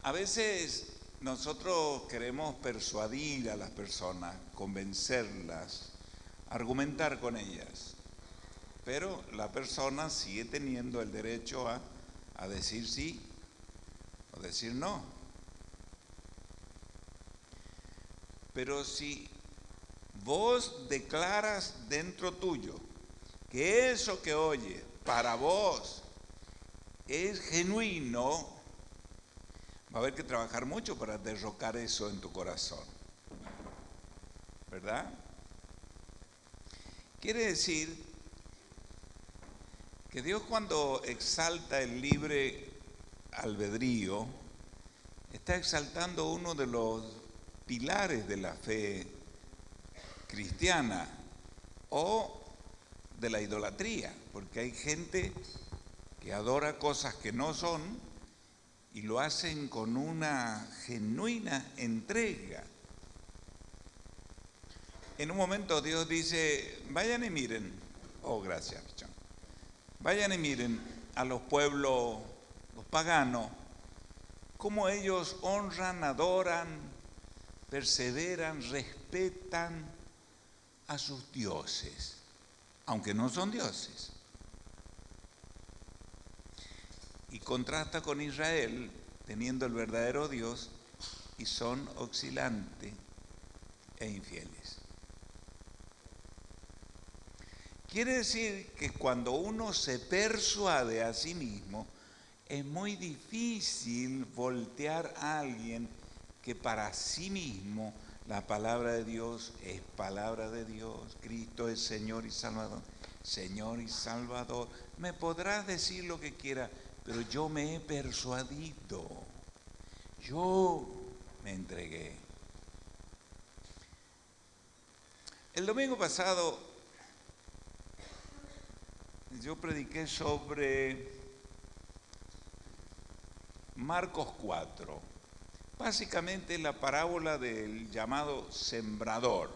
A veces nosotros queremos persuadir a las personas, convencerlas, argumentar con ellas, pero la persona sigue teniendo el derecho a decir sí o decir no. Pero si vos declaras dentro tuyo que eso que oyes para vos es genuino, va a haber que trabajar mucho para derrocar eso en tu corazón, ¿verdad? Quiere decir que Dios, cuando exalta el libre albedrío, está exaltando uno de los pilares de la fe cristiana o de la idolatría, porque hay gente que adora cosas que no son y lo hacen con una genuina entrega. En un momento Dios dice, vayan y miren, oh gracias, John. Vayan y miren a los pueblos, los paganos, cómo ellos honran, adoran, perseveran, respetan a sus dioses, aunque no son dioses. Y contrasta con Israel, teniendo el verdadero Dios, y son oscilantes e infieles. Quiere decir que cuando uno se persuade a sí mismo, es muy difícil voltear a alguien que para sí mismo la palabra de Dios es palabra de Dios, Cristo es Señor y Salvador. Señor y Salvador, me podrás decir lo que quieras, pero yo me he persuadido, yo me entregué. El domingo pasado yo prediqué sobre Marcos 4, básicamente la parábola del llamado sembrador.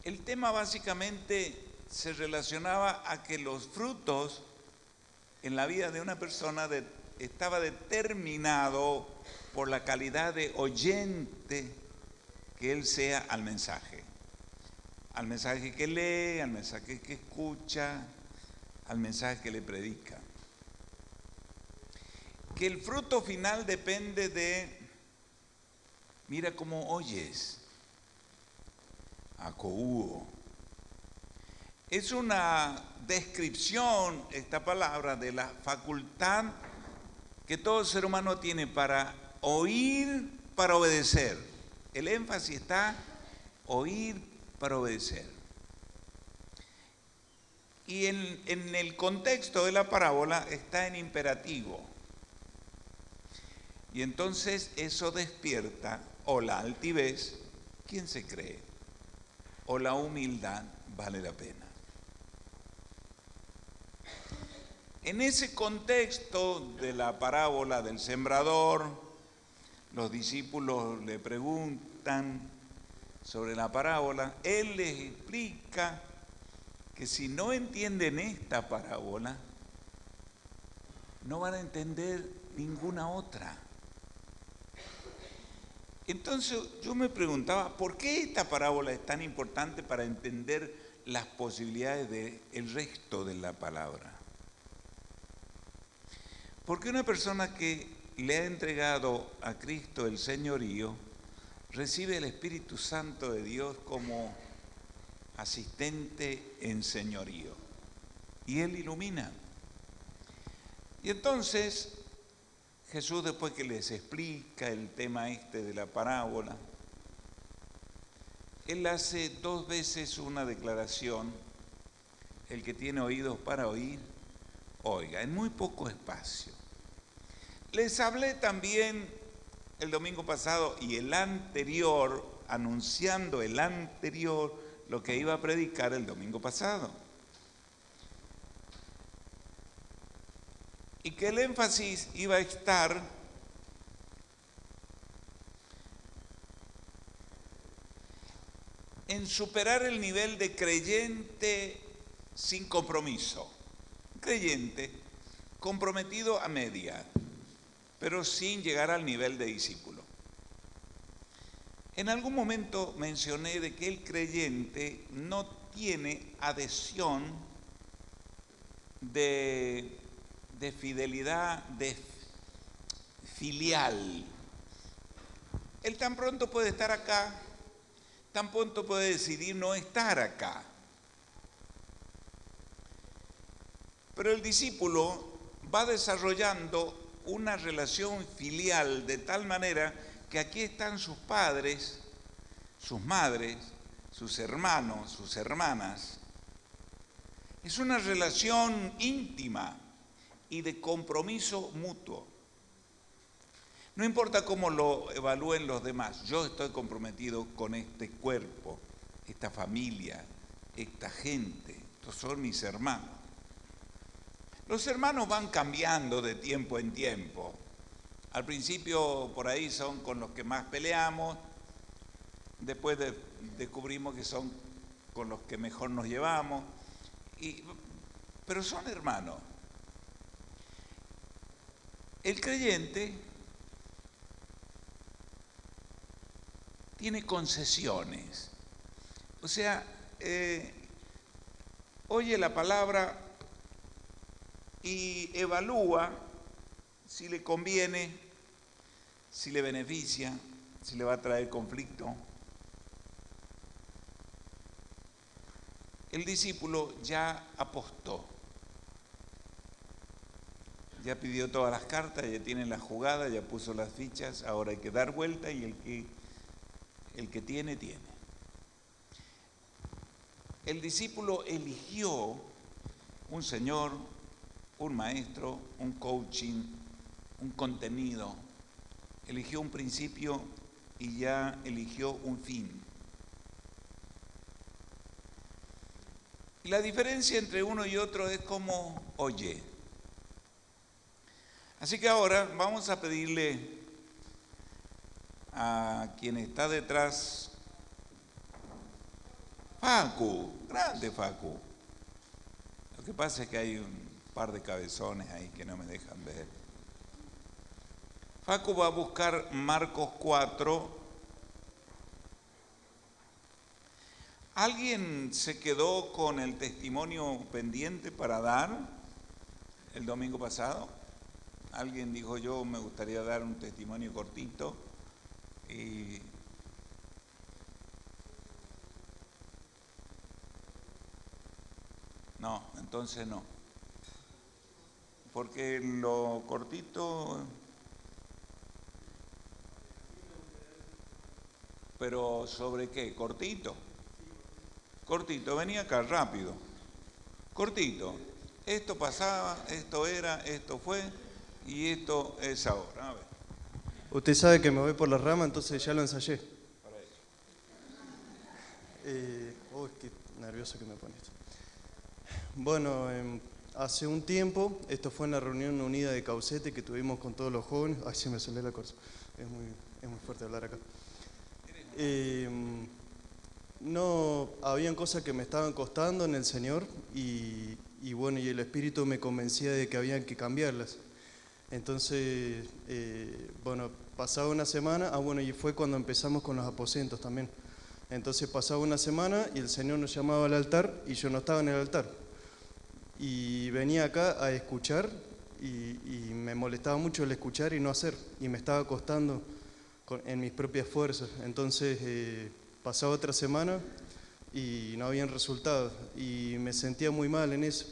El tema básicamente se relacionaba a que los frutos en la vida de una persona estaba determinado por la calidad de oyente que él sea al mensaje que lee, al mensaje que escucha, al mensaje que le predica. Que el fruto final depende de, mira cómo oyes, acouo. Es una descripción, esta palabra, de la facultad que todo ser humano tiene para oír, para obedecer. El énfasis está oír para obedecer. Y en el contexto de la parábola está en imperativo. Y entonces eso despierta o la altivez, ¿quién se cree? O la humildad, vale la pena. En ese contexto de la parábola del sembrador, los discípulos le preguntan sobre la parábola, él les explica que si no entienden esta parábola, no van a entender ninguna otra. Entonces yo me preguntaba, ¿por qué esta parábola es tan importante para entender las posibilidades del resto de la palabra? Porque una persona que le ha entregado a Cristo el señorío, recibe el Espíritu Santo de Dios como asistente en señorío. Y Él ilumina. Y entonces Jesús, después que les explica el tema de la parábola, Él hace 2 veces una declaración: el que tiene oídos para oír, oiga, en muy poco espacio. Les hablé también el domingo pasado y el anterior, anunciando el anterior, lo que iba a predicar el domingo pasado. Y que el énfasis iba a estar en superar el nivel de creyente sin compromiso. Creyente comprometido a media. pero sin llegar al nivel de discípulo. En algún momento mencioné de que el creyente no tiene adhesión de fidelidad filial. Él tan pronto puede estar acá, tan pronto puede decidir no estar acá. Pero el discípulo va desarrollando una relación filial de tal manera que aquí están sus padres, sus madres, sus hermanos, sus hermanas. Es una relación íntima y de compromiso mutuo. No importa cómo lo evalúen los demás, yo estoy comprometido con este cuerpo, esta familia, esta gente. Estos son mis hermanos. Los hermanos van cambiando de tiempo en tiempo. Al principio por ahí son con los que más peleamos, después descubrimos que son con los que mejor nos llevamos, pero son hermanos. El creyente tiene concesiones, o sea, oye la palabra y evalúa si le conviene, si le beneficia, si le va a traer conflicto. El discípulo ya apostó, ya pidió todas las cartas, ya tiene la jugada, ya puso las fichas, ahora hay que dar vuelta y el que tiene, tiene. El discípulo eligió un señor, un maestro, un coaching, un contenido, eligió un principio y ya eligió un fin. Y la diferencia entre uno y otro es cómo oye. Así que ahora vamos a pedirle a quien está detrás, Facu, grande Facu. Lo que pasa es que hay un par de cabezones ahí que no me dejan ver. Facu va a buscar Marcos 4. ¿Alguien se quedó con el testimonio pendiente para dar el domingo pasado? Alguien dijo, yo me gustaría dar un testimonio cortito y no, entonces no. Porque lo cortito, pero ¿sobre qué? ¿Cortito? Cortito, venía acá rápido. Cortito. Esto pasaba, esto era, esto fue y esto es ahora. A ver. Usted sabe que me voy por la rama, entonces ya lo ensayé. Qué nervioso que me pone esto. Bueno, hace un tiempo, esto fue en la reunión unida de Caucete que tuvimos con todos los jóvenes. Ay, se me salió la cosa. Es muy fuerte hablar acá. No, habían cosas que me estaban costando en el Señor y bueno, y el Espíritu me convencía de que habían que cambiarlas. Entonces, bueno, pasaba una semana, y fue cuando empezamos con los aposentos también. Entonces pasaba una semana y el Señor nos llamaba al altar y yo no estaba en el altar. Y venía acá a escuchar y me molestaba mucho el escuchar y no hacer. Y me estaba costando en mis propias fuerzas. Entonces pasaba otra semana y no habían resultados. Y me sentía muy mal en eso.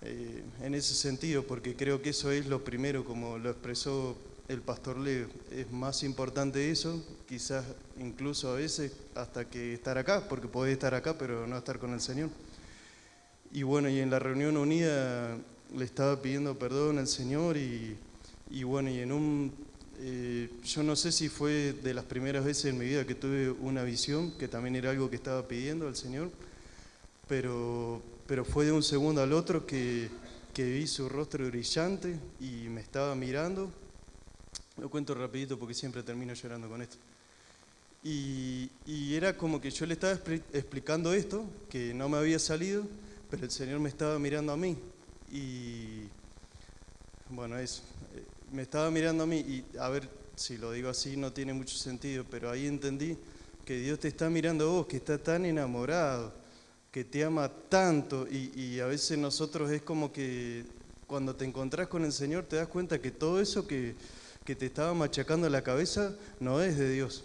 En ese sentido, porque creo que eso es lo primero, como lo expresó el pastor Leo, es más importante eso, quizás incluso a veces hasta que estar acá, porque podés estar acá pero no estar con el Señor. Y bueno, y en la reunión unida le estaba pidiendo perdón al Señor y bueno, y yo no sé si fue de las primeras veces en mi vida que tuve una visión, que también era algo que estaba pidiendo al Señor, pero fue de un segundo al otro que vi su rostro brillante y me estaba mirando. Lo cuento rapidito porque siempre termino llorando con esto. Y era como que yo le estaba explicando esto, que no me había salido, pero el Señor me estaba mirando a mí. Y bueno, eso. me estaba mirando a mí y, a ver, si lo digo así no tiene mucho sentido, pero ahí entendí que Dios te está mirando a vos, que está tan enamorado, que te ama tanto y a veces nosotros es como que cuando te encontrás con el Señor te das cuenta que todo eso que te estaba machacando la cabeza no es de Dios.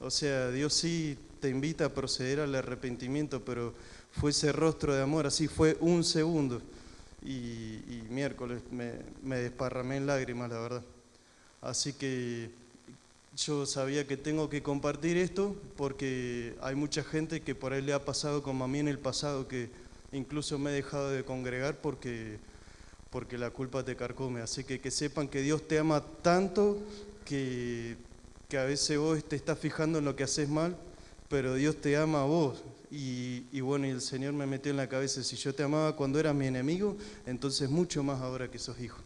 O sea, Dios sí te invita a proceder al arrepentimiento, pero fue ese rostro de amor, así fue un segundo. Y miércoles me desparramé en lágrimas, la verdad. Así que yo sabía que tengo que compartir esto porque hay mucha gente que por ahí le ha pasado como a mí en el pasado, que incluso me he dejado de congregar porque la culpa te carcome. Así que sepan que Dios te ama tanto que a veces vos te estás fijando en lo que haces mal, pero Dios te ama a vos. Y bueno, y el Señor me metió en la cabeza, si yo te amaba cuando eras mi enemigo, entonces mucho más ahora que sos hijo.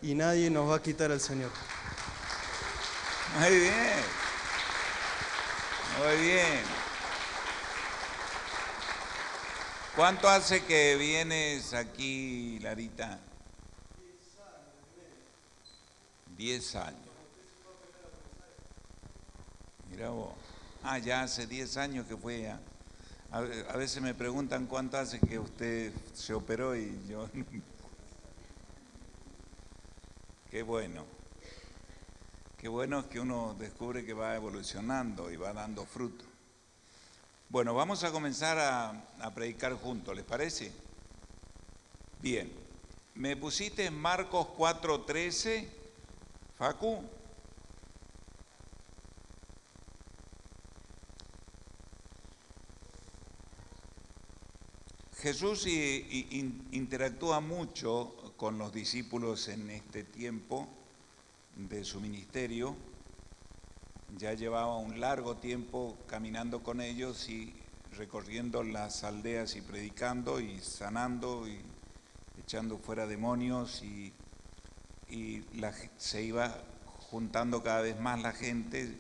Y nadie nos va a quitar al Señor. Muy bien. Muy bien. ¿Cuánto hace que vienes aquí, Larita? 10 años. Mira vos. Ah, ya hace 10 años que fue ya. A veces me preguntan cuánto hace que usted se operó y yo... Qué bueno. Qué bueno es que uno descubre que va evolucionando y va dando fruto. Bueno, vamos a comenzar a predicar juntos, ¿les parece? Bien. ¿Me pusiste en Marcos 4:13, Facu? Jesús interactúa mucho con los discípulos en este tiempo de su ministerio. Ya llevaba un largo tiempo caminando con ellos y recorriendo las aldeas y predicando y sanando y echando fuera demonios y se iba juntando cada vez más la gente,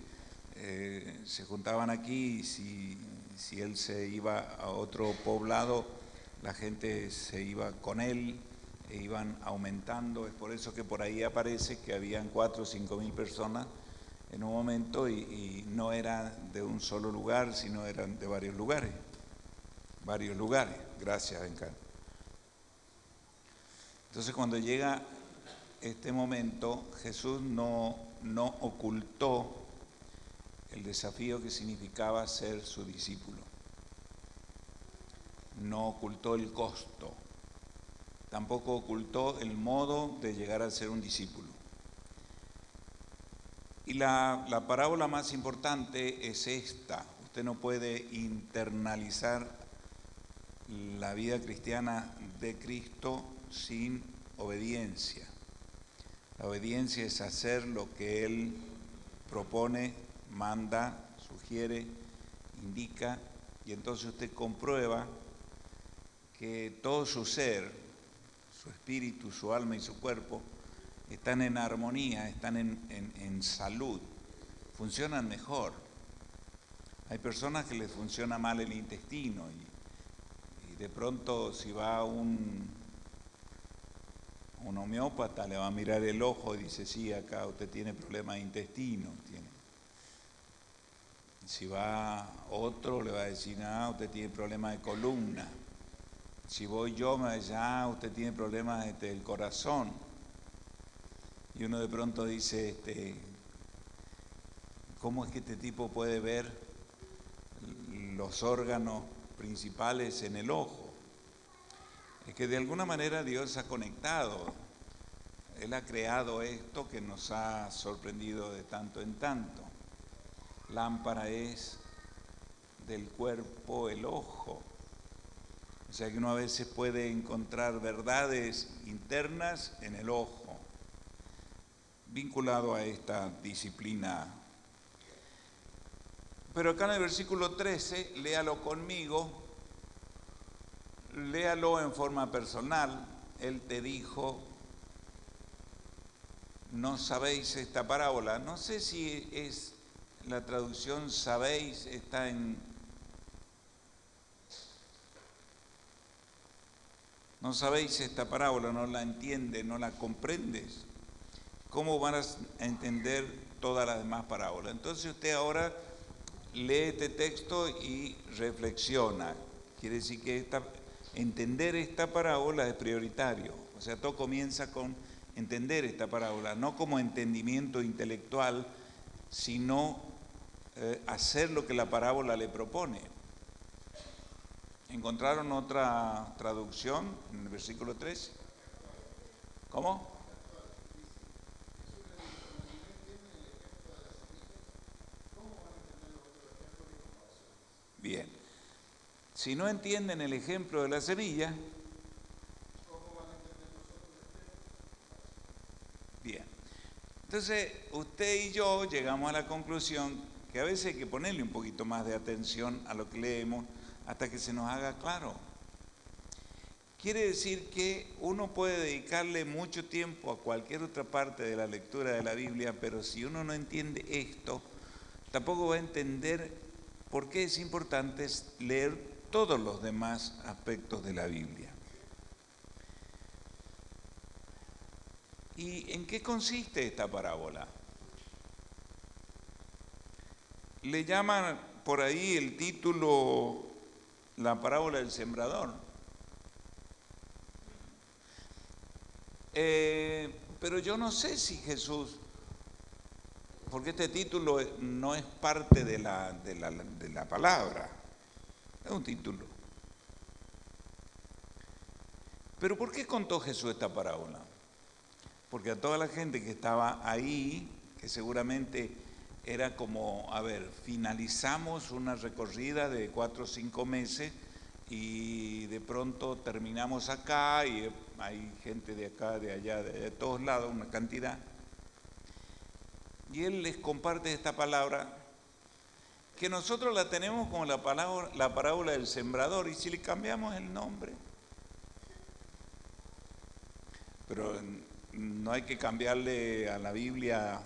se juntaban aquí y si él se iba a otro poblado, la gente se iba con él e iban aumentando. Es por eso que por ahí aparece que habían 4 o 5 mil personas en un momento y no era de un solo lugar, sino eran de varios lugares. Varios lugares. Gracias, Bencar. Entonces cuando llega este momento, Jesús no ocultó el desafío que significaba ser su discípulo. No ocultó el costo. Tampoco ocultó el modo de llegar a ser un discípulo. Y la parábola más importante es esta. Usted no puede internalizar la vida cristiana de Cristo sin obediencia. La obediencia es hacer lo que Él propone, manda, sugiere, indica, y entonces usted comprueba que todo su ser, su espíritu, su alma y su cuerpo están en armonía, están en salud, funcionan mejor. Hay personas que les funciona mal el intestino y de pronto si va un homeópata le va a mirar el ojo y dice, sí, acá usted tiene problemas de intestino. Si va otro le va a decir, usted tiene problemas de columna. Si voy yo me va a decir, usted tiene problemas del corazón. Y uno de pronto dice, ¿cómo es que este tipo puede ver los órganos principales en el ojo? Es que de alguna manera Dios ha conectado. Él ha creado esto que nos ha sorprendido de tanto en tanto. Lámpara es del cuerpo el ojo. O sea que uno a veces puede encontrar verdades internas en el ojo, vinculado a esta disciplina. Pero acá en el versículo 13, léalo conmigo, léalo en forma personal. Él te dijo, no sabéis esta parábola. No sé si es la traducción sabéis, está en... No sabéis esta parábola, no la entiendes, no la comprendes. ¿cómo van a entender todas las demás parábolas? Entonces usted ahora lee este texto y reflexiona. Quiere decir que entender esta parábola es prioritario. O sea, todo comienza con entender esta parábola, no como entendimiento intelectual, sino hacer lo que la parábola le propone. ¿Encontraron otra traducción en el versículo 13? ¿Cómo? Bien. Si no entienden el ejemplo de la semilla, bien. Entonces, usted y yo llegamos a la conclusión que a veces hay que ponerle un poquito más de atención a lo que leemos hasta que se nos haga claro. Quiere decir que uno puede dedicarle mucho tiempo a cualquier otra parte de la lectura de la Biblia, pero si uno no entiende esto, tampoco va a entender por qué es importante leer todos los demás aspectos de la Biblia. ¿Y en qué consiste esta parábola? Le llaman por ahí el título la parábola del sembrador. Pero yo no sé si Jesús, porque este título no es parte de la palabra, es un título. Pero ¿por qué contó Jesús esta parábola? Porque a toda la gente que estaba ahí, que seguramente era como, a ver, finalizamos una recorrida de 4 o 5 meses y de pronto terminamos acá y hay gente de acá, de allá, de todos lados, una cantidad. Y él les comparte esta palabra que nosotros la tenemos como la parábola del sembrador, y si le cambiamos el nombre, pero no hay que cambiarle a la Biblia,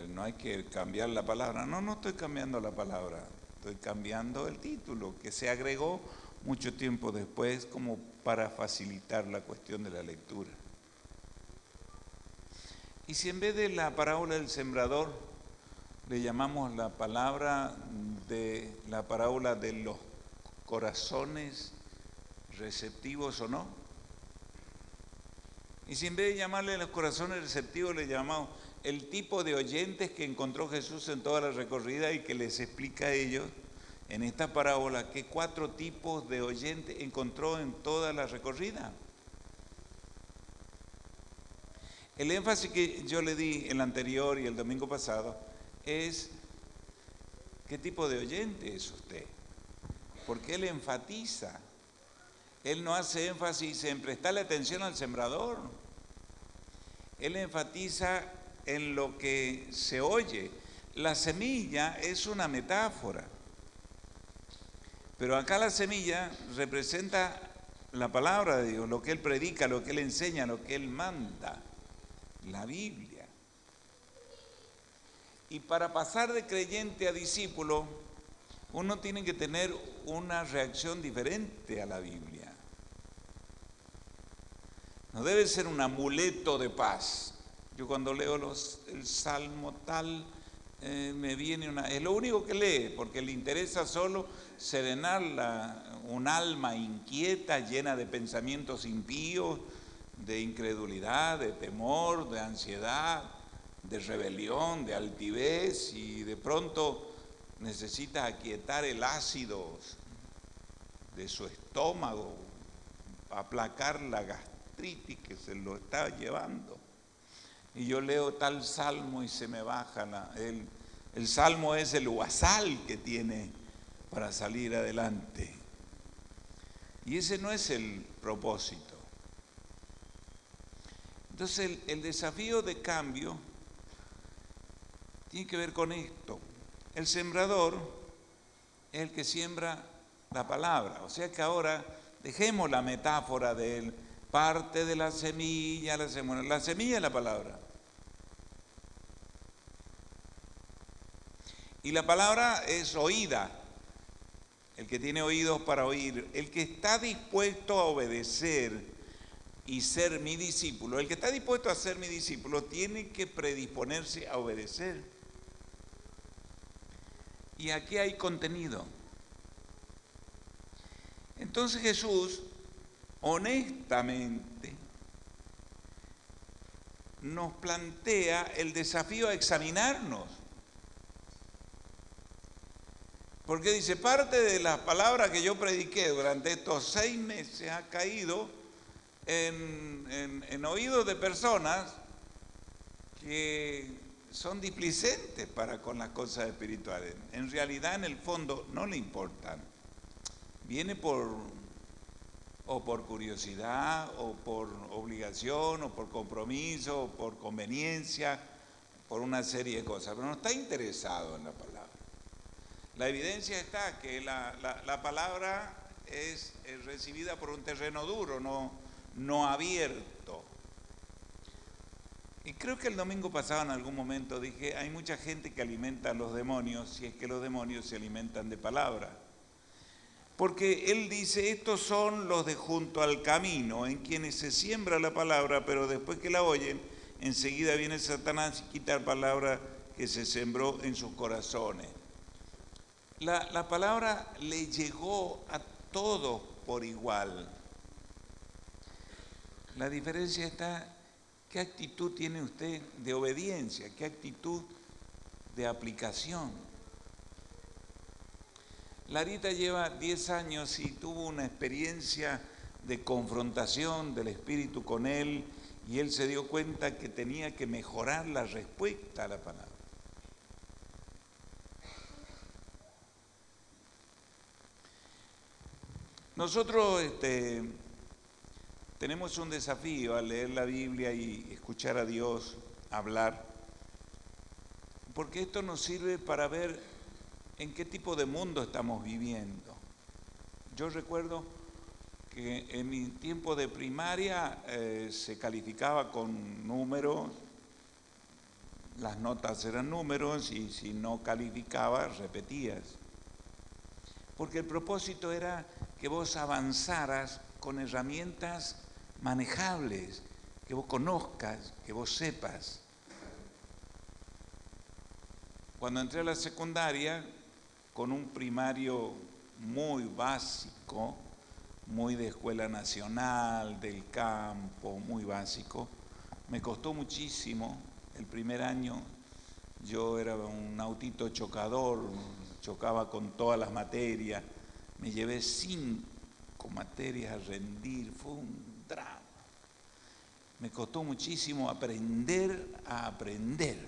no hay que cambiar la palabra. No estoy cambiando la palabra, estoy cambiando el título, que se agregó mucho tiempo después como para facilitar la cuestión de la lectura. Y si en vez de la parábola del sembrador le llamamos la parábola de los corazones receptivos o no, y si en vez de llamarle los corazones receptivos le llamamos el tipo de oyentes que encontró Jesús en toda la recorrida y que les explica a ellos en esta parábola qué 4 tipos de oyentes encontró en toda la recorrida. El énfasis que yo le di el anterior y el domingo pasado es qué tipo de oyente es usted, porque él enfatiza, él no hace énfasis en prestarle atención al sembrador, él enfatiza en lo que se oye. La semilla es una metáfora, pero acá la semilla representa la palabra de Dios, lo que él predica, lo que él enseña, lo que él manda. La Biblia. Y para pasar de creyente a discípulo, uno tiene que tener una reacción diferente a la Biblia. No debe ser un amuleto de paz. Yo cuando leo el Salmo tal, me viene es lo único que lee, porque le interesa solo serenar un alma inquieta, llena de pensamientos impíos, de incredulidad, de temor, de ansiedad, de rebelión, de altivez, y de pronto necesita aquietar el ácido de su estómago, aplacar la gastritis que se lo está llevando. Y yo leo tal salmo y se me baja el salmo es el guasal que tiene para salir adelante. Y ese no es el propósito. Entonces el desafío de cambio tiene que ver con esto. El sembrador es el que siembra la palabra. O sea que ahora dejemos la metáfora de parte de la semilla es la palabra. Y la palabra es oída. El que tiene oídos para oír, el que está dispuesto a obedecer y ser mi discípulo, el que está dispuesto a ser mi discípulo tiene que predisponerse a obedecer. Y aquí hay contenido. Entonces Jesús, honestamente, nos plantea el desafío a examinarnos. Porque dice, parte de las palabras que yo prediqué durante estos 6 meses ha caído en oídos de personas que son displicentes para con las cosas espirituales. En realidad, en el fondo, no le importan. Viene por curiosidad, o por obligación, o por compromiso, o por conveniencia, por una serie de cosas, pero no está interesado en la palabra. La evidencia está que la palabra es recibida por un terreno duro, no abierto. Y creo que el domingo pasado en algún momento dije, hay mucha gente que alimenta a los demonios, si es que los demonios se alimentan de palabra. Porque él dice, estos son los de junto al camino, en quienes se siembra la palabra, pero después que la oyen, enseguida viene Satanás y quita la palabra que se sembró en sus corazones. La palabra le llegó a todos por igual. La diferencia está, ¿qué actitud tiene usted de obediencia? ¿Qué actitud de aplicación? Larita lleva 10 años y tuvo una experiencia de confrontación del Espíritu con él, y él se dio cuenta que tenía que mejorar la respuesta a la palabra. Nosotros tenemos un desafío al leer la Biblia y escuchar a Dios hablar, porque esto nos sirve para ver en qué tipo de mundo estamos viviendo. Yo recuerdo que en mi tiempo de primaria se calificaba con números, las notas eran números, y si no calificabas, repetías. Porque el propósito era que vos avanzaras con herramientas manejables, que vos conozcas, que vos sepas. Cuando entré a la secundaria, con un primario muy básico, muy de escuela nacional, del campo, muy básico, me costó muchísimo. El primer año yo era un autito chocador, chocaba con todas las materias, me llevé 5 materias a rendir, fue un drama. Me costó muchísimo aprender a aprender.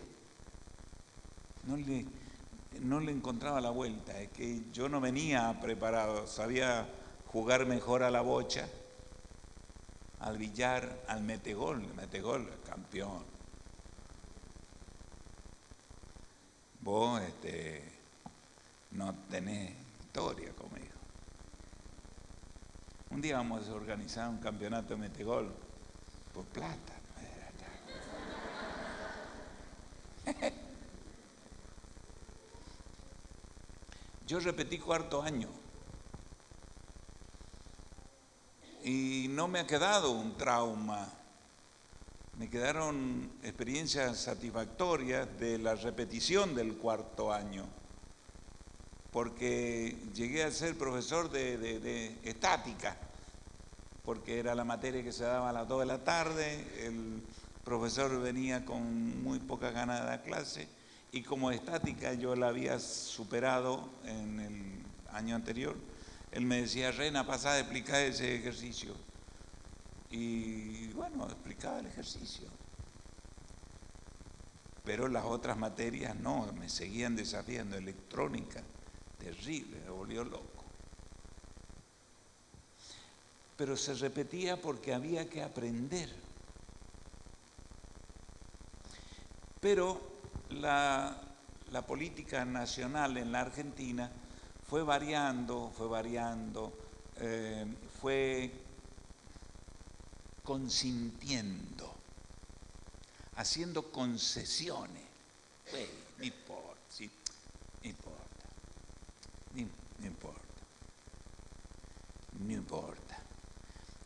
No le encontraba la vuelta, es que yo no venía preparado, sabía jugar mejor a la bocha, al billar, al metegol, campeón. Vos no tenés historia conmigo. Un día vamos a organizar un campeonato de metegol por plata. Yo repetí 4º año y no me ha quedado un trauma. Me quedaron experiencias satisfactorias de la repetición del 4º año, porque llegué a ser profesor de estática, porque era la materia que se daba a las 2 de la tarde, el profesor venía con muy poca ganas de dar clase, y como estática yo la había superado en el año anterior, él me decía, Rena, pasá a explicar ese ejercicio. Y bueno, explicaba el ejercicio. Pero las otras materias no, me seguían desafiando. Electrónica, terrible, me volvió loco. Pero se repetía porque había que aprender. Pero la política nacional en la Argentina fue variando, fue consintiendo, haciendo concesiones. No importa, sí, no importa, no importa.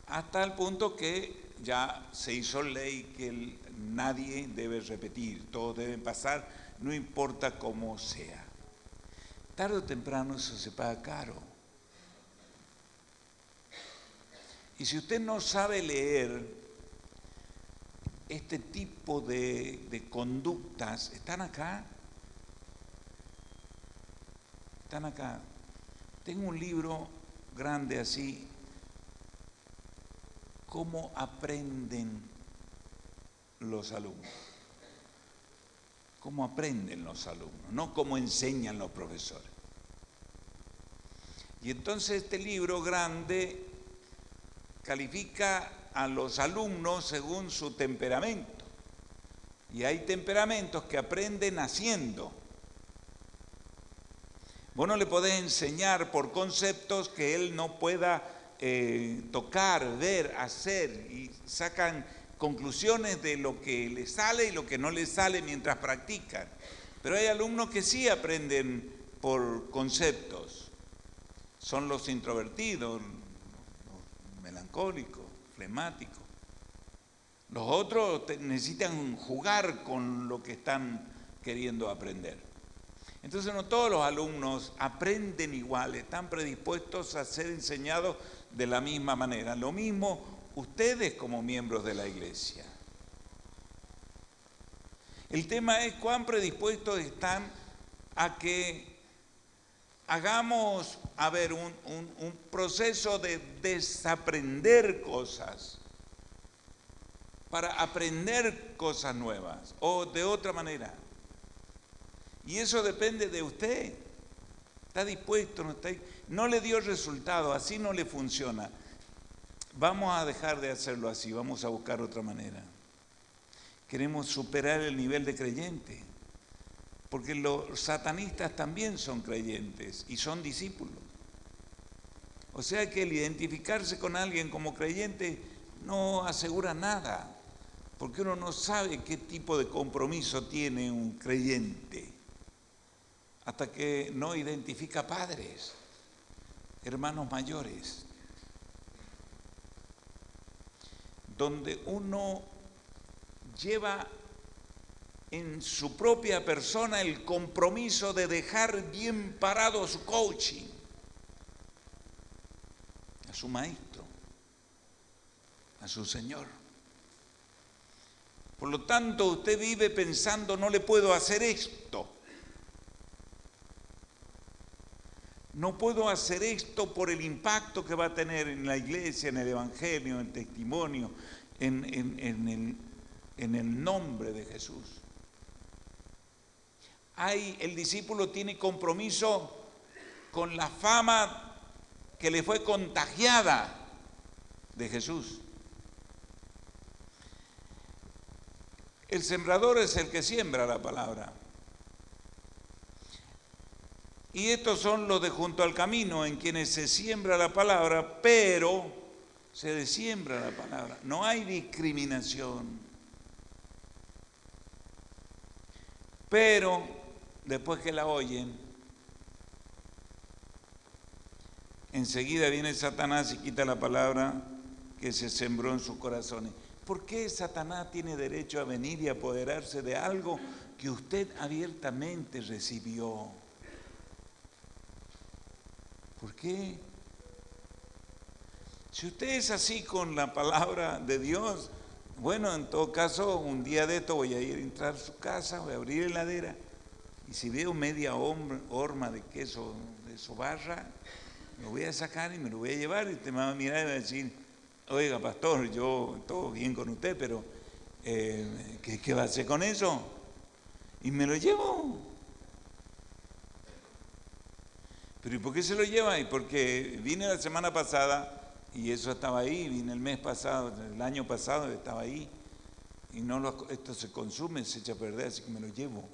Hasta el punto que ya se hizo ley que nadie debe repetir, todos deben pasar, no importa cómo sea. Tarde o temprano eso se paga caro. Y si usted no sabe leer, este tipo de conductas están acá. Están acá. Tengo un libro grande así, ¿cómo aprenden los alumnos? ¿Cómo aprenden los alumnos? No cómo enseñan los profesores. Y entonces este libro grande califica a los alumnos según su temperamento. Y hay temperamentos que aprenden haciendo. Vos no le podés enseñar por conceptos que él no pueda tocar, ver, hacer, y sacan conclusiones de lo que le sale y lo que no le sale mientras practican. Pero hay alumnos que sí aprenden por conceptos. Son los introvertidos, los melancólicos, flemáticos. Los otros necesitan jugar con lo que están queriendo aprender. Entonces no todos los alumnos aprenden igual, están predispuestos a ser enseñados de la misma manera. Lo mismo ustedes como miembros de la iglesia. El tema es cuán predispuestos están a que hagamos, un proceso de desaprender cosas para aprender cosas nuevas o de otra manera. Y eso depende de usted. ¿Está dispuesto? No le dio resultado, así no le funciona. Vamos a dejar de hacerlo así, vamos a buscar otra manera. Queremos superar el nivel de creyente, porque los satanistas también son creyentes y son discípulos. O sea que el identificarse con alguien como creyente no asegura nada, porque uno no sabe qué tipo de compromiso tiene un creyente hasta que no identifica padres, hermanos mayores, donde uno lleva en su propia persona el compromiso de dejar bien parado su coaching, a su maestro, a su Señor. Por lo tanto, usted vive pensando, no le puedo hacer esto. No puedo hacer esto por el impacto que va a tener en la iglesia, en el evangelio, en el testimonio, en el nombre de Jesús. El discípulo tiene compromiso con la fama que le fue contagiada de Jesús. El sembrador es el que siembra la palabra. Y estos son los de junto al camino, en quienes se siembra la palabra, pero se desiembra la palabra. No hay discriminación. Pero después que la oyen, enseguida viene Satanás y quita la palabra que se sembró en sus corazones. ¿Por qué Satanás tiene derecho a venir y apoderarse de algo que usted abiertamente recibió? ¿Por qué? Si usted es así con la palabra de Dios, bueno, en todo caso, un día de esto voy a ir a entrar a su casa, voy a abrir la heladera, y si veo media horma de queso de sobarra, lo voy a sacar y me lo voy a llevar, y usted me va a mirar y va a decir, oiga, pastor, yo todo bien con usted, pero ¿qué va a hacer con eso? Y me lo llevo. ¿Pero y por qué se lo lleva? Y porque vine la semana pasada y eso estaba ahí, vine el mes pasado, el año pasado estaba ahí, y esto se consume, se echa a perder, así que me lo llevo.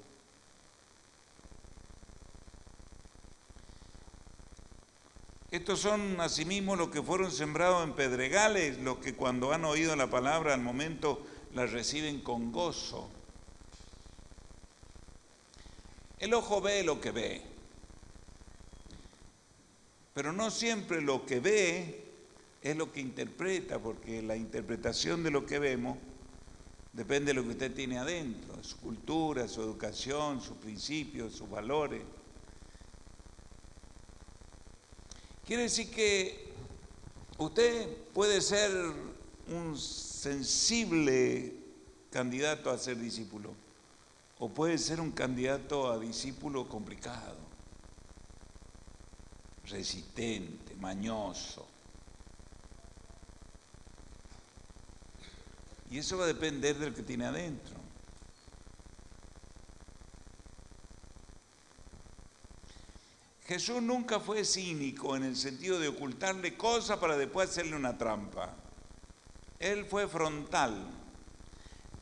Estos son asimismo los que fueron sembrados en pedregales, los que cuando han oído la palabra al momento la reciben con gozo. El ojo ve lo que ve, pero no siempre lo que ve es lo que interpreta, porque la interpretación de lo que vemos depende de lo que usted tiene adentro, de su cultura, su educación, sus principios, sus valores. Quiere decir que usted puede ser un sensible candidato a ser discípulo, o puede ser un candidato a discípulo complicado, resistente, mañoso. Y eso va a depender del que tiene adentro. Jesús nunca fue cínico en el sentido de ocultarle cosas para después hacerle una trampa. Él fue frontal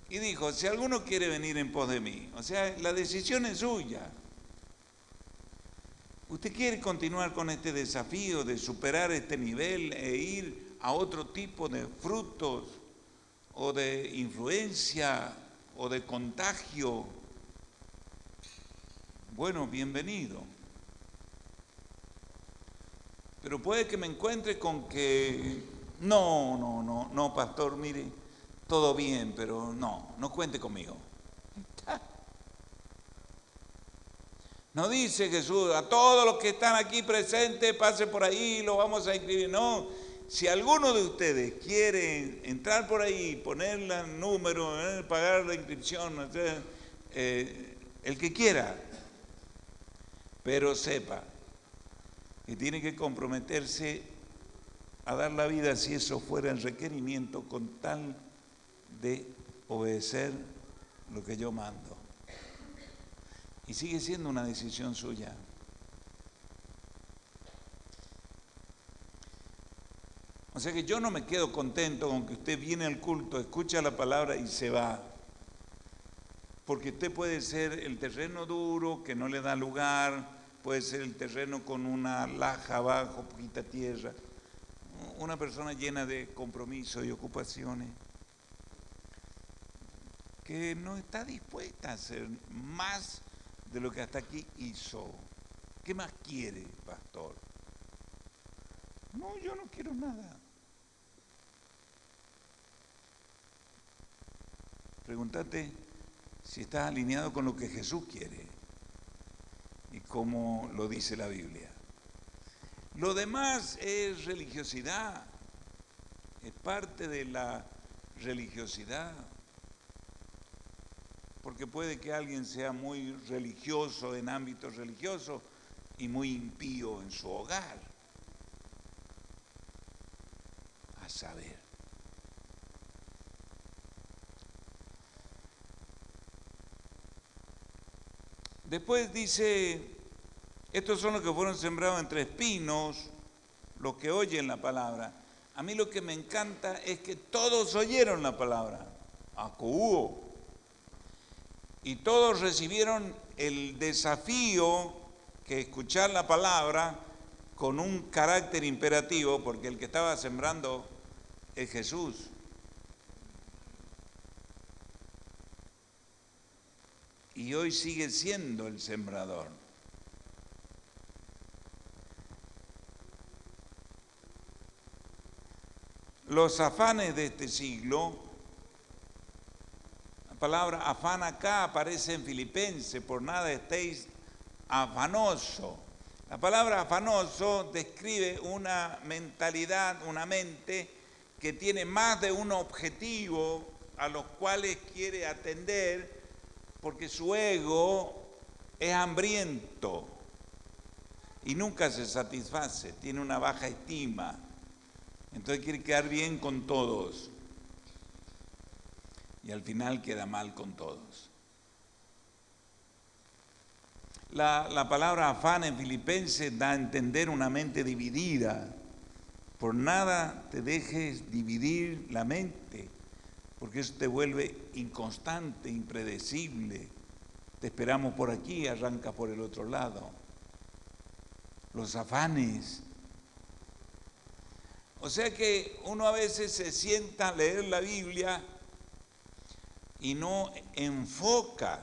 y dijo, si alguno quiere venir en pos de mí, o sea, la decisión es suya. ¿Usted quiere continuar con este desafío de superar este nivel e ir a otro tipo de frutos o de influencia o de contagio? Bueno, bienvenido. Pero puede que me encuentre con que, no, pastor, mire, todo bien, pero no cuente conmigo. No dice Jesús, a todos los que están aquí presentes, pase por ahí, lo vamos a inscribir. No, si alguno de ustedes quiere entrar por ahí, poner el número, pagar la inscripción, el que quiera, pero sepa que tiene que comprometerse a dar la vida si eso fuera el requerimiento con tal de obedecer lo que yo mando. Y sigue siendo una decisión suya. O sea que yo no me quedo contento con que usted viene al culto, escucha la palabra y se va. Porque usted puede ser el terreno duro que no le da lugar, puede ser el terreno con una laja abajo, poquita tierra, una persona llena de compromisos y ocupaciones, que no está dispuesta a hacer más de lo que hasta aquí hizo. ¿Qué más quiere, pastor? No, yo no quiero nada. Pregúntate si estás alineado con lo que Jesús quiere y como lo dice la Biblia. Lo demás es religiosidad, es parte de la religiosidad, porque puede que alguien sea muy religioso en ámbitos religiosos y muy impío en su hogar. A saber. Después dice, estos son los que fueron sembrados entre espinos, los que oyen la palabra. A mí lo que me encanta es que todos oyeron la palabra, acúo, y todos recibieron el desafío que escuchar la palabra con un carácter imperativo, porque el que estaba sembrando es Jesús. Y hoy sigue siendo el sembrador. Los afanes de este siglo, la palabra afán acá aparece en Filipenses, por nada estéis afanoso. La palabra afanoso describe una mentalidad, una mente que tiene más de un objetivo a los cuales quiere atender, porque su ego es hambriento y nunca se satisface, tiene una baja estima. Entonces quiere quedar bien con todos y al final queda mal con todos. La palabra afán en Filipenses da a entender una mente dividida. Por nada te dejes dividir la mente, porque eso te vuelve inconstante, impredecible. Te esperamos por aquí, arranca por el otro lado. Los afanes. O sea que uno a veces se sienta a leer la Biblia y no enfoca.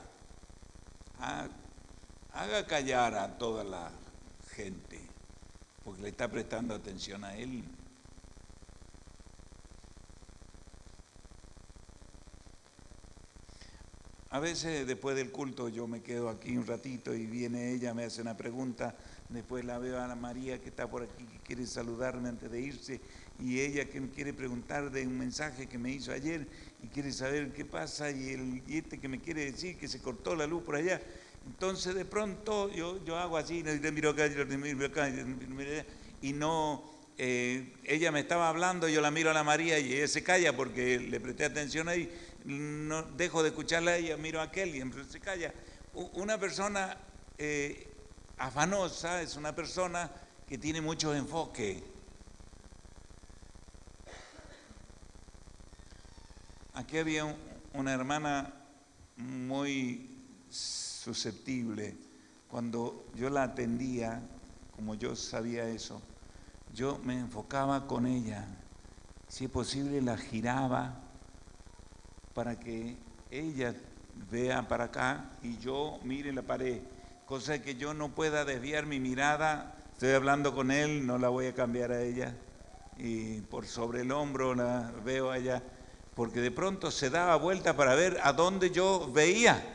Haga callar a toda la gente, porque le está prestando atención a él. A veces después del culto yo me quedo aquí un ratito y viene ella, me hace una pregunta, después la veo a la María que está por aquí, que quiere saludarme antes de irse, y ella que me quiere preguntar de un mensaje que me hizo ayer y quiere saber qué pasa, y este que me quiere decir que se cortó la luz por allá. Entonces de pronto yo hago así, miro acá, miro acá, y no, ella me estaba hablando, yo la miro a la María y ella se calla porque le presté atención ahí, no dejo de escucharla a ella, miro a aquel y se calla. Una persona afanosa es una persona que tiene mucho enfoque. Aquí había una hermana muy susceptible. Cuando yo la atendía, como yo sabía eso, yo me enfocaba con ella. Si es posible, la giraba para que ella vea para acá y yo mire la pared. Cosa que yo no pueda desviar mi mirada. Estoy hablando con él, no la voy a cambiar a ella. Y por sobre el hombro la veo allá. Porque de pronto se daba vuelta para ver a dónde yo veía.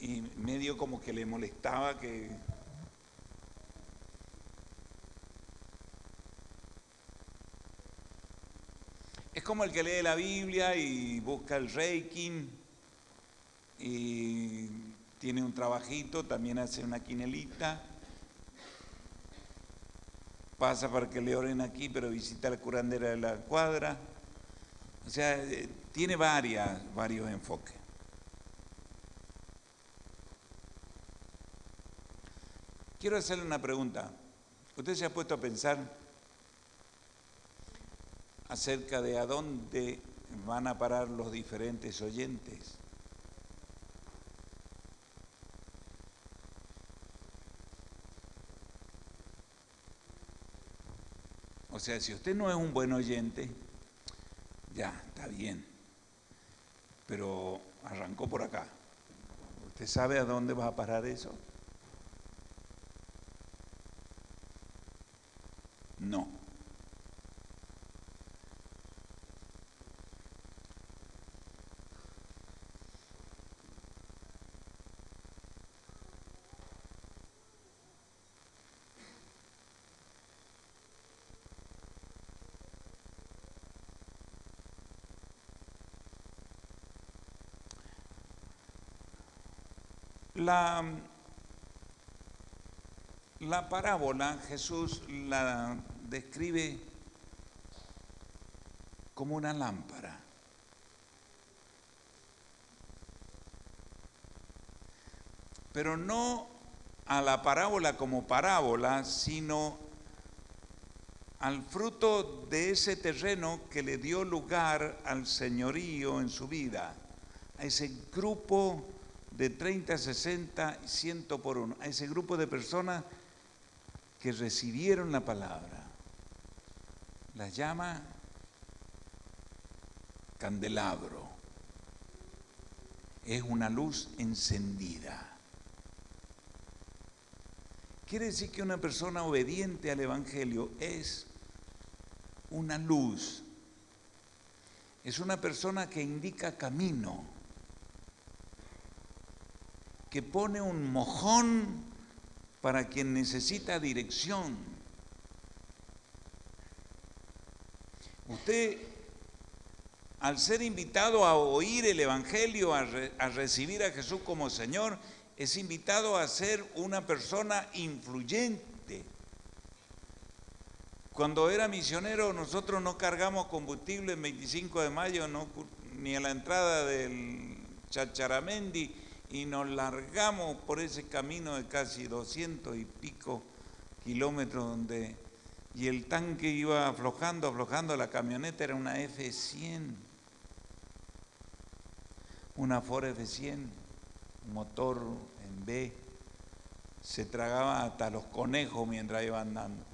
Y medio como que le molestaba que... Es como el que lee la Biblia y busca el Reiki y tiene un trabajito, también hace una quinelita. Pasa para que le oren aquí, pero visita la curandera de la cuadra. O sea, tiene varios enfoques. Quiero hacerle una pregunta. ¿Usted se ha puesto a pensar acerca de a dónde van a parar los diferentes oyentes? O sea, si usted no es un buen oyente, ya, está bien, pero arrancó por acá. ¿Usted sabe a dónde va a parar eso? No. La parábola Jesús la describe como una lámpara. Pero no a la parábola como parábola, sino al fruto de ese terreno que le dio lugar al señorío en su vida, a ese grupo de 30, 60, 100 por uno, a ese grupo de personas que recibieron la palabra. La llama candelabro. Es una luz encendida. Quiere decir que una persona obediente al Evangelio es una luz. Es una persona que indica camino, que pone un mojón para quien necesita dirección. Usted, al ser invitado a oír el Evangelio, a recibir a Jesús como Señor, es invitado a ser una persona influyente. Cuando era misionero, nosotros no cargamos combustible en 25 de mayo, ni a la entrada del Chacharamendi, y nos largamos por ese camino de casi 200 y pico kilómetros y el tanque iba aflojando, la camioneta era una F100, una Ford F100, motor en B, se tragaba hasta los conejos mientras iba andando.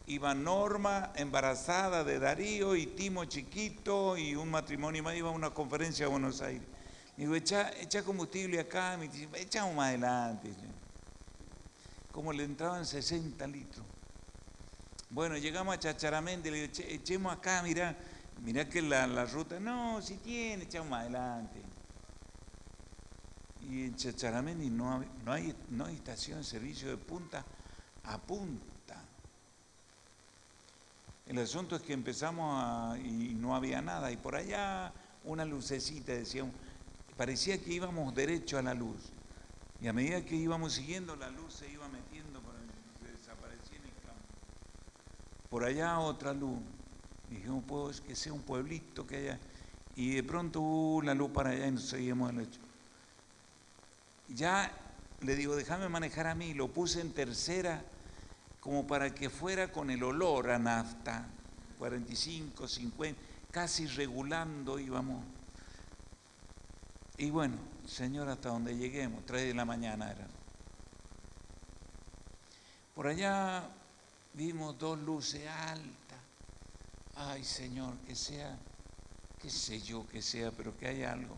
Iba Norma embarazada de Darío y Timo chiquito y un matrimonio más, iba a una conferencia a Buenos Aires. Digo, echa combustible acá, me dice, echamos más adelante. Como le entraban 60 litros. Bueno, llegamos a Chacharamente, le digo, echemos acá, mirá, mirá que la ruta, no, si tiene, echamos más adelante. Y en Chacharamendi no hay estación de servicio de punta a punta. El asunto es que empezamos y no había nada, y por allá una lucecita, decíamos, parecía que íbamos derecho a la luz. Y a medida que íbamos siguiendo, la luz se iba metiendo, se desaparecía en el campo. Por allá otra luz. Y dijimos, pues que sea un pueblito que haya. Y de pronto hubo la luz para allá y nos seguimos derecho. Ya le digo, déjame manejar a mí, lo puse en tercera como para que fuera con el olor a nafta, 45, 50, casi regulando íbamos. Y bueno, Señor, hasta donde lleguemos, 3 de la mañana era. Por allá vimos 2 luces altas. Ay, Señor, que sea, qué sé yo que sea, pero que haya algo.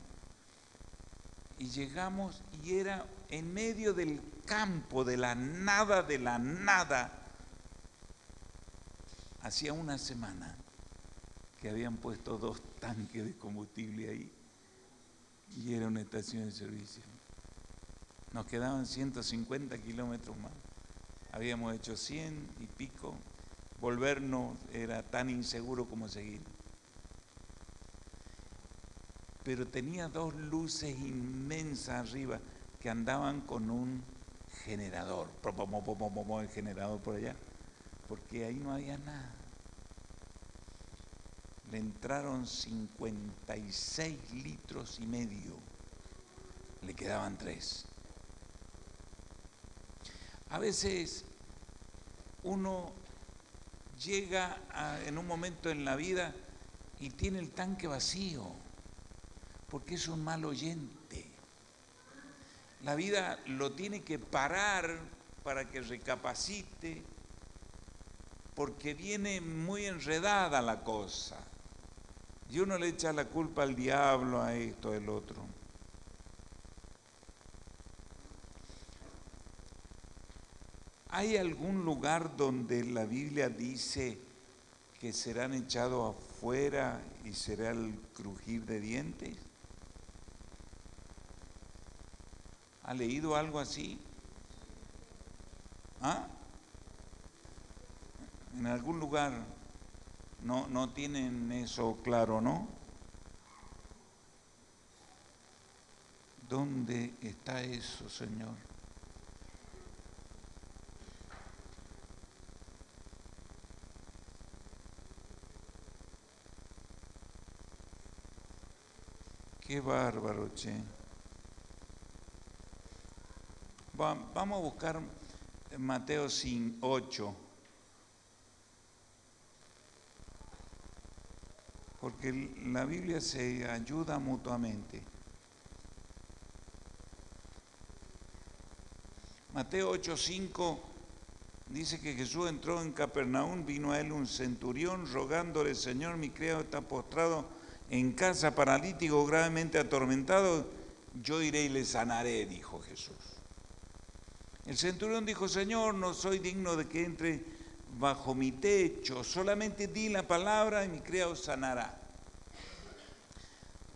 Y llegamos y era en medio del campo, de la nada. Hacía una semana que habían puesto 2 tanques de combustible ahí y era una estación de servicio. Nos quedaban 150 kilómetros más. Habíamos hecho 100 y pico. Volvernos era tan inseguro como seguir. Pero tenía 2 luces inmensas arriba que andaban con un generador. El generador por allá. Porque ahí no había nada. Le entraron 56 litros y medio. Le quedaban 3. A veces uno llega en un momento en la vida y tiene el tanque vacío, porque es un mal oyente. La vida lo tiene que parar para que recapacite, porque viene muy enredada la cosa. Y uno le echa la culpa al diablo, a esto, al otro. ¿Hay algún lugar donde la Biblia dice que serán echados afuera y será el crujir de dientes? ¿Ha leído algo así? ¿Ah? En algún lugar no tienen eso claro, ¿no? ¿Dónde está eso, Señor? Qué bárbaro, che. Vamos a buscar Mateo 8. Porque la Biblia se ayuda mutuamente. Mateo 8:5 dice que Jesús entró en Capernaum, vino a él un centurión rogándole, Señor, mi criado está postrado en casa, paralítico, gravemente atormentado, yo iré y le sanaré, dijo Jesús. El centurión dijo, Señor, no soy digno de que entre bajo mi techo, solamente di la palabra y mi criado sanará.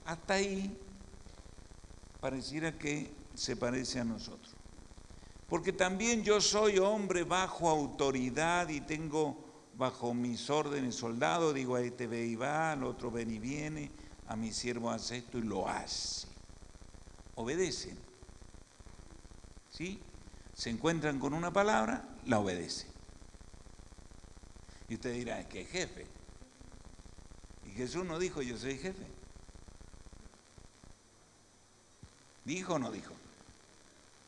Hasta ahí pareciera que se parece a nosotros. Porque también yo soy hombre bajo autoridad y tengo bajo mis órdenes soldados, digo a este ve y va, al otro ven y viene, a mi siervo hace esto y lo hace. Obedecen. ¿Sí? Se encuentran con una palabra, la obedecen. Y usted dirá, es que es jefe. Y Jesús no dijo, yo soy jefe. ¿Dijo o no dijo?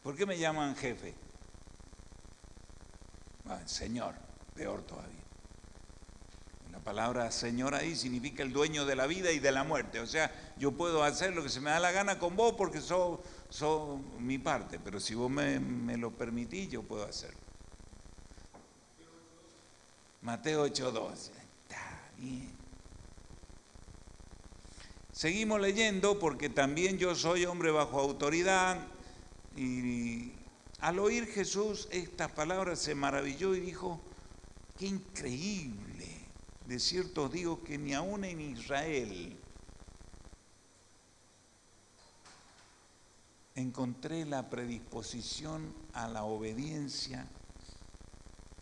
¿Por qué me llaman jefe? Señor, peor todavía. La palabra Señor ahí significa el dueño de la vida y de la muerte. O sea, yo puedo hacer lo que se me da la gana con vos porque sos mi parte, pero si vos me lo permitís, yo puedo hacerlo. Mateo 8:12. Está bien. Seguimos leyendo porque también yo soy hombre bajo autoridad. Y al oír Jesús estas palabras se maravilló y dijo, qué increíble, De cierto os digo que ni aun en Israel encontré la predisposición a la obediencia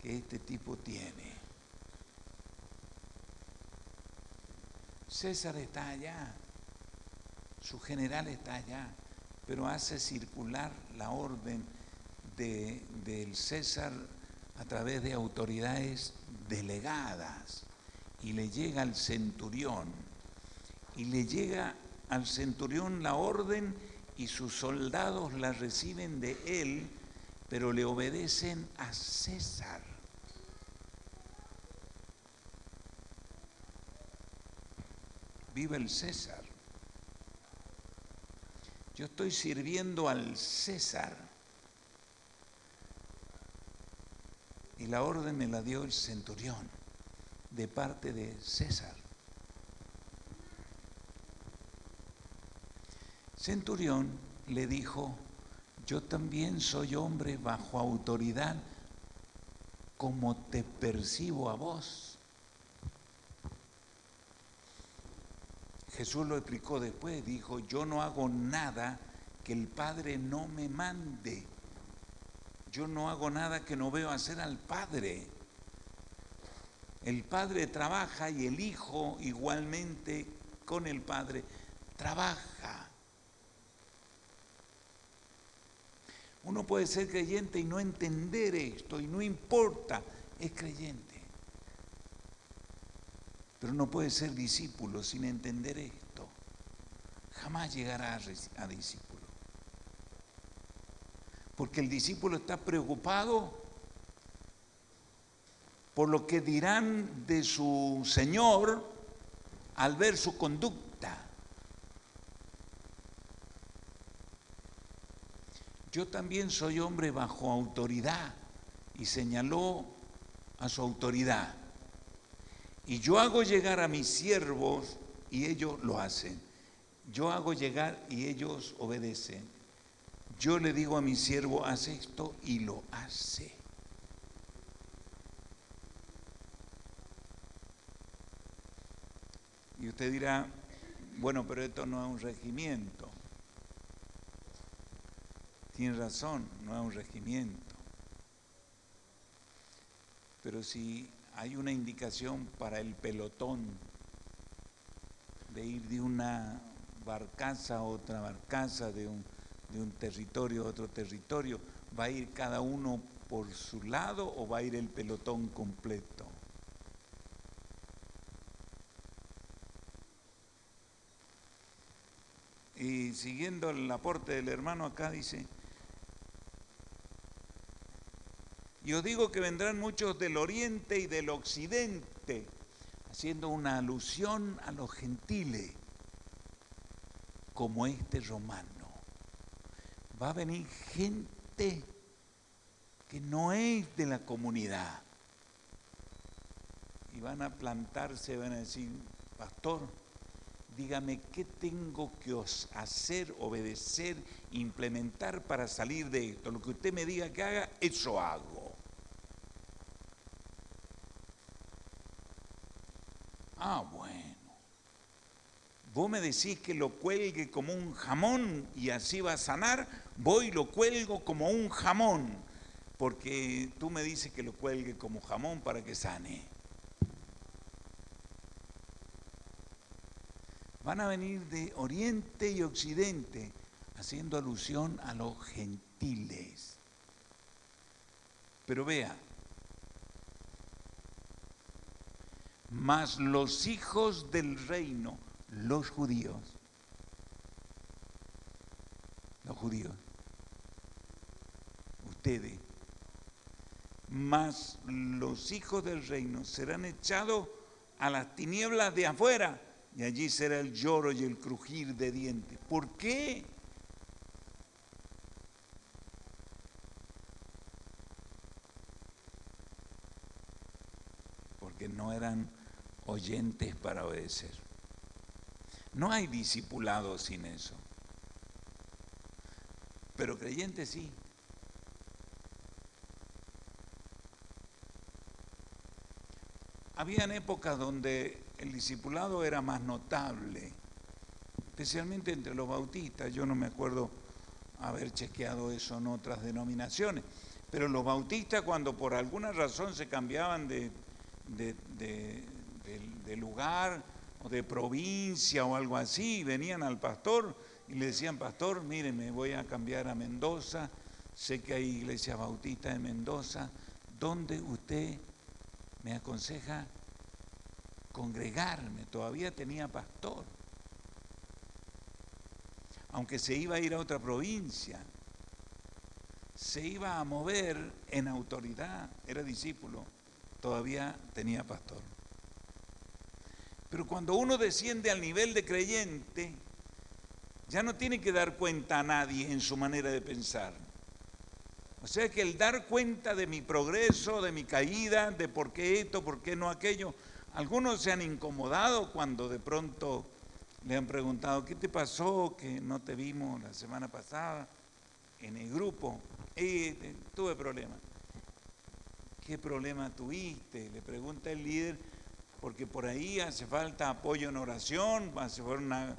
que este tipo tiene. César está allá, su general está allá, pero hace circular la orden del César a través de autoridades delegadas y le llega al centurión. Y le llega al centurión la orden y sus soldados la reciben de él, pero le obedecen a César. Viva el César. Yo estoy sirviendo al César. Y la orden me la dio el centurión de parte de César. Centurión le dijo: yo también soy hombre bajo autoridad, como te percibo a vos. Jesús lo explicó después, dijo: yo no hago nada que el Padre no me mande. Yo no hago nada que no veo hacer al Padre. El Padre trabaja y el Hijo igualmente con el Padre trabaja. Uno puede ser creyente y no entender esto, y no importa, es creyente. Pero no puede ser discípulo sin entender esto. Jamás llegará a discípulo. Porque el discípulo está preocupado por lo que dirán de su Señor al ver su conducta. Yo también soy hombre bajo autoridad, y señaló a su autoridad. Y yo hago llegar a mis siervos y ellos lo hacen. Yo hago llegar y ellos obedecen. Yo le digo a mi siervo: haz esto, y lo hace. Y usted dirá: bueno, pero esto no es un regimiento. Tiene razón, no es un regimiento. Pero si hay una indicación para el pelotón de ir de una barcaza a otra barcaza, de un territorio a otro territorio, ¿va a ir cada uno por su lado o va a ir el pelotón completo? Y siguiendo el aporte del hermano acá dice: yo digo que vendrán muchos del oriente y del occidente, haciendo una alusión a los gentiles, como este romano. Va a venir gente que no es de la comunidad y van a plantarse, van a decir: pastor, dígame qué tengo que hacer, obedecer, implementar para salir de esto. Lo que usted me diga que haga, eso hago. Ah, bueno. Vos me decís que lo cuelgue como un jamón y así va a sanar, voy y lo cuelgo como un jamón, porque tú me dices que lo cuelgue como jamón para que sane. Van a venir de oriente y occidente, haciendo alusión a los gentiles. Pero vea, mas los hijos del reino, los judíos, ustedes, mas los hijos del reino serán echados a las tinieblas de afuera, y allí será el lloro y el crujir de dientes. ¿Por qué? Porque no eran oyentes para obedecer. No hay discipulado sin eso. Pero creyentes sí. habían épocas donde el discipulado era más notable, especialmente entre los bautistas. Yo no me acuerdo haber chequeado eso en otras denominaciones, pero los bautistas, cuando por alguna razón se cambiaban de lugar o de provincia o algo así, venían al pastor y le decían: pastor, mire, me voy a cambiar a Mendoza, sé que hay iglesias bautistas en Mendoza, ¿dónde usted me aconseja congregarme? Todavía tenía pastor, aunque se iba a ir a otra provincia, se iba a mover en autoridad, era discípulo, todavía tenía pastor. Pero cuando uno desciende al nivel de creyente, ya no tiene que dar cuenta a nadie en su manera de pensar. O sea que el dar cuenta de mi progreso, de mi caída, de por qué esto, por qué no aquello, algunos se han incomodado cuando de pronto le han preguntado: ¿qué te pasó que no te vimos la semana pasada en el grupo? Tuve problemas. ¿Qué problema tuviste? Le pregunta el líder, porque por ahí hace falta apoyo en oración, hace falta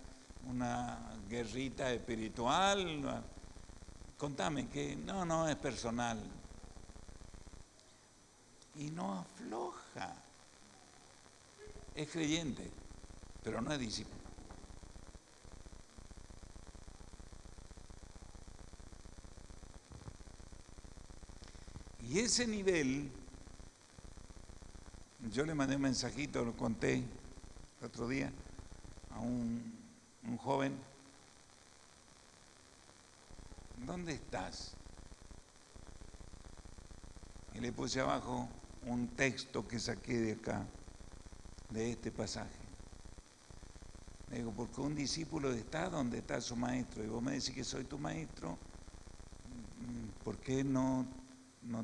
una guerrita espiritual. Contame, que no es personal. Y no afloja. Es creyente, pero no es discípulo. Y ese nivel, yo le mandé un mensajito, lo conté el otro día a un joven: ¿dónde estás? Y le puse abajo un texto que saqué de acá, de este pasaje. Le digo: porque un discípulo está donde está su maestro, y vos me decís que soy tu maestro, ¿por qué no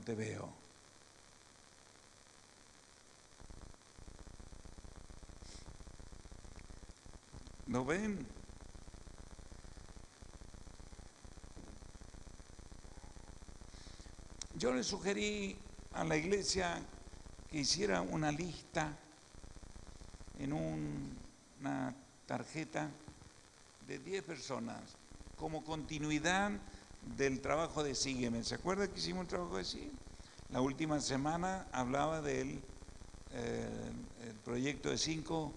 te veo? ¿Lo ven? Yo le sugerí a la iglesia que hiciera una lista en una tarjeta de 10 personas como continuidad del trabajo de Sígueme. ¿Se acuerda que hicimos el trabajo de Sígueme? La última semana hablaba del el proyecto de 5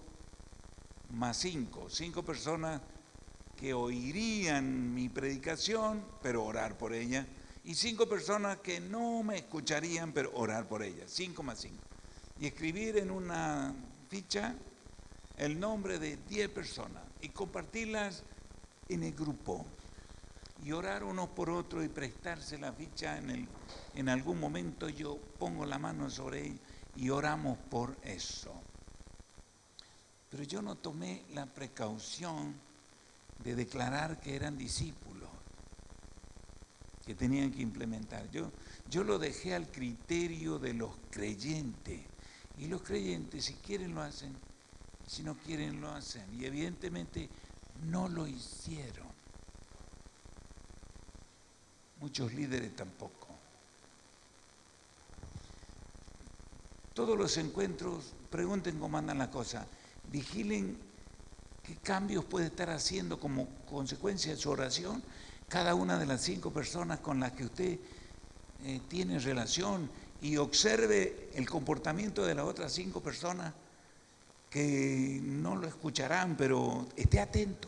más 5, 5 personas que oirían mi predicación, pero orar por ella, y 5 personas que no me escucharían, pero orar por ella, 5 más 5. Y escribir en una ficha el nombre de 10 personas y compartirlas en el grupo y orar unos por otros y prestarse la ficha. En algún momento yo pongo la mano sobre ella y oramos por eso. Pero yo no tomé la precaución de declarar que eran discípulos, que tenían que implementar. Yo lo dejé al criterio de los creyentes. Y los creyentes, si quieren lo hacen, si no quieren lo hacen. Y evidentemente no lo hicieron. Muchos líderes tampoco. Todos los encuentros, pregunten cómo andan las cosas, vigilen qué cambios puede estar haciendo como consecuencia de su oración cada una de las 5 personas con las que usted tiene relación, y observe el comportamiento de las otras 5 personas que no lo escucharán, pero esté atento.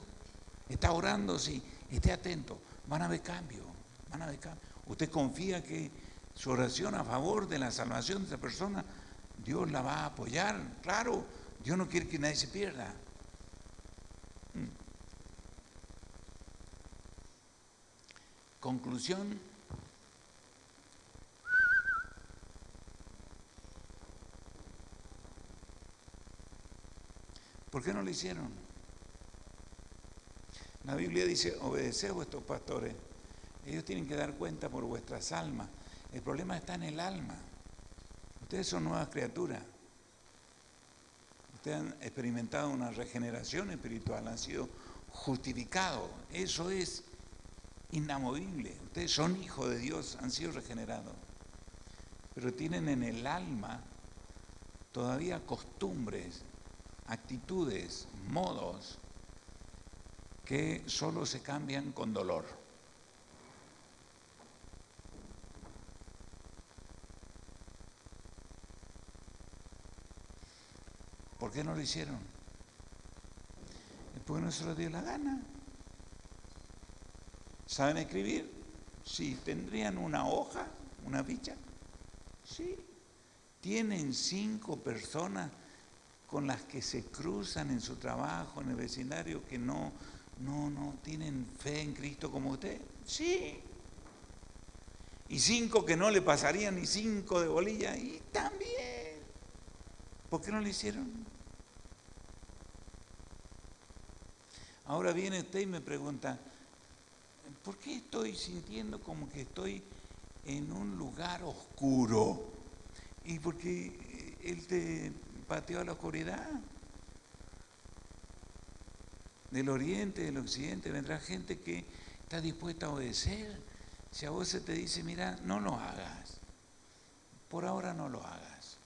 Está orando, sí, esté atento. Van a ver cambio, van a ver cambio. Usted confía que su oración a favor de la salvación de esa persona, Dios la va a apoyar. Claro, Dios no quiere que nadie se pierda. Conclusión. ¿Por qué no lo hicieron? La Biblia dice: obedeced a vuestros pastores. Ellos tienen que dar cuenta por vuestras almas. El problema está en el alma. Ustedes son nuevas criaturas. Ustedes han experimentado una regeneración espiritual, han sido justificados. Eso es inamovible. Ustedes son hijos de Dios, han sido regenerados. Pero tienen en el alma todavía costumbres, actitudes, modos que solo se cambian con dolor. ¿Por qué no lo hicieron? Es porque no se les dio la gana. ¿Saben escribir? Sí. ¿Tendrían una hoja, una ficha? Sí. ¿Tienen 5 personas con las que se cruzan en su trabajo, en el vecindario, que no tienen fe en Cristo como usted? Sí. ¿Y 5 que no le pasarían ni 5 de bolilla? Y también. ¿Por qué no lo hicieron? Ahora viene usted y me pregunta, ¿por qué estoy sintiendo como que estoy en un lugar oscuro? ¿Y por qué él te pateó a la oscuridad? Del oriente, del occidente, vendrá gente que está dispuesta a obedecer. Si a vos se te dice, mira, no lo hagas, por ahora no lo hagas.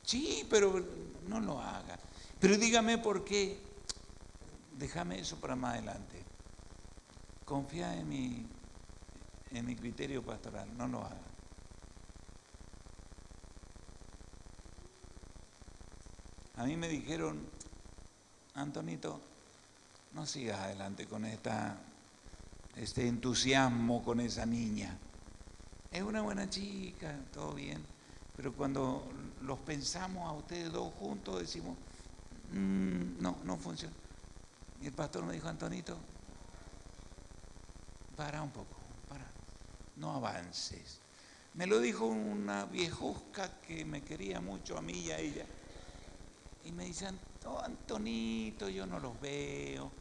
Sí, pero no lo hagas. Pero dígame por qué. Déjame eso para más adelante. Confía en mi criterio pastoral, no lo hagas. A mí me dijeron, Antonito, no sigas adelante con este entusiasmo con esa niña. Es una buena chica, todo bien, pero cuando los pensamos a ustedes dos juntos decimos, no funciona. Y el pastor me dijo, Antonito, para un poco, no avances. Me lo dijo una viejusca que me quería mucho a mí y a ella. Y me dicen, Antonito, yo no los veo.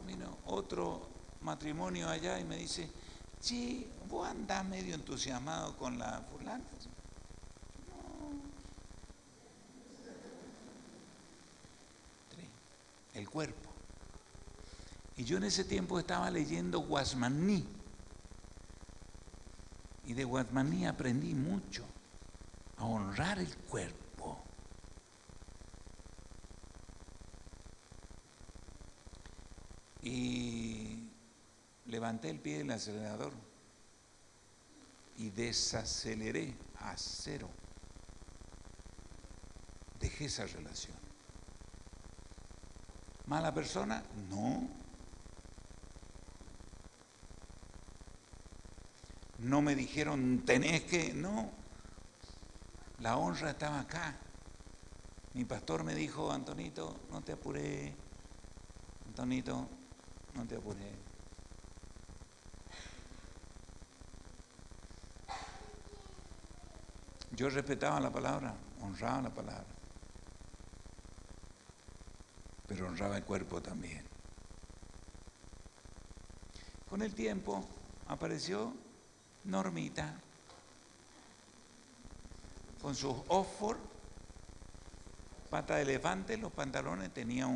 Vino otro matrimonio allá y me dice, sí, vos andás medio entusiasmado con la fulana. No. El cuerpo. Y yo en ese tiempo estaba leyendo Guasmaní. Y de Guasmaní aprendí mucho a honrar el cuerpo. Y levanté el pie del acelerador y desaceleré a 0. Dejé esa relación. ¿Mala persona? No. No me dijeron, tenés que, no. La honra estaba acá. Mi pastor me dijo, Antonito, no te apuré. Antonito, no te apuré. Yo respetaba la palabra, honraba la palabra, pero honraba el cuerpo también. Con el tiempo apareció Normita, con sus Oxford, pata de elefante, los pantalones, tenía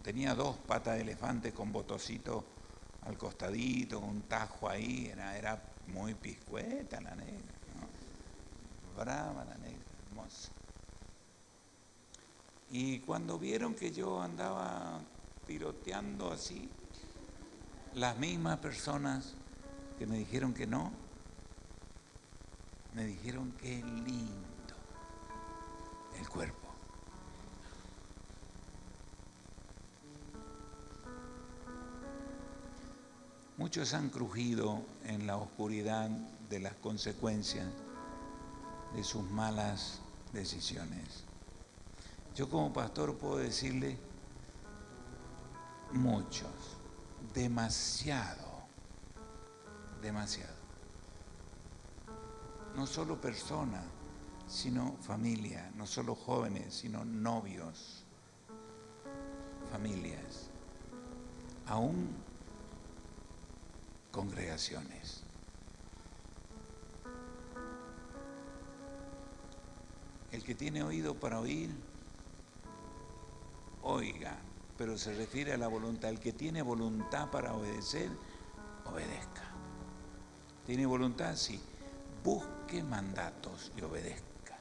tenía 2 patas de elefante con botocito al costadito, un tajo ahí, era muy piscueta la negra, ¿no? Brava la negra, hermosa. Y cuando vieron que yo andaba tiroteando así, las mismas personas que me dijeron que no, me dijeron qué lindo el cuerpo. Muchos han crujido en la oscuridad de las consecuencias de sus malas decisiones. Yo como pastor puedo decirle, muchos, demasiado. No solo personas, sino familia, no solo jóvenes, sino novios, familias, aún congregaciones. El que tiene oído para oír, oiga, pero se refiere a la voluntad. El que tiene voluntad para obedecer, obedezca. ¿Tiene voluntad? Sí. busque mandatos y obedezca.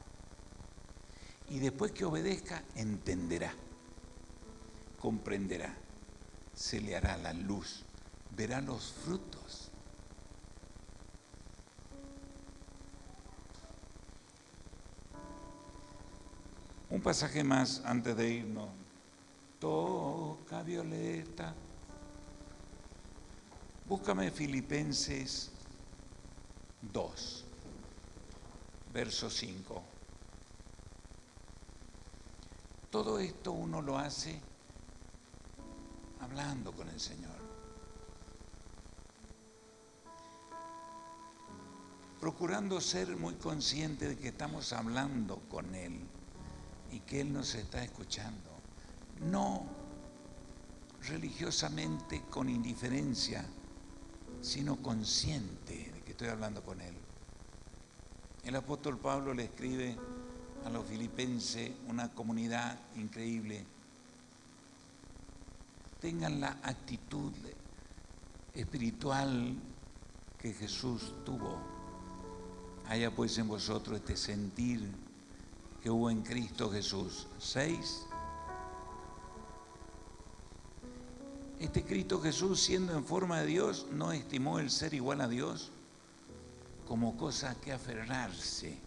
Y después que obedezca, entenderá, comprenderá, se le hará la luz, verá los frutos. Un pasaje más antes de irnos. Toca, Violeta. Búscame Filipenses 2, verso 5. Todo esto uno lo hace hablando con el Señor. Procurando ser muy consciente de que estamos hablando con Él y que Él nos está escuchando. No religiosamente con indiferencia, sino consciente de que estoy hablando con Él. El apóstol Pablo le escribe a los filipenses, una comunidad increíble: tengan la actitud espiritual que Jesús tuvo. Haya pues en vosotros este sentir que hubo en Cristo Jesús. 6. Este Cristo Jesús, siendo en forma de Dios, no estimó el ser igual a Dios como cosa que aferrarse.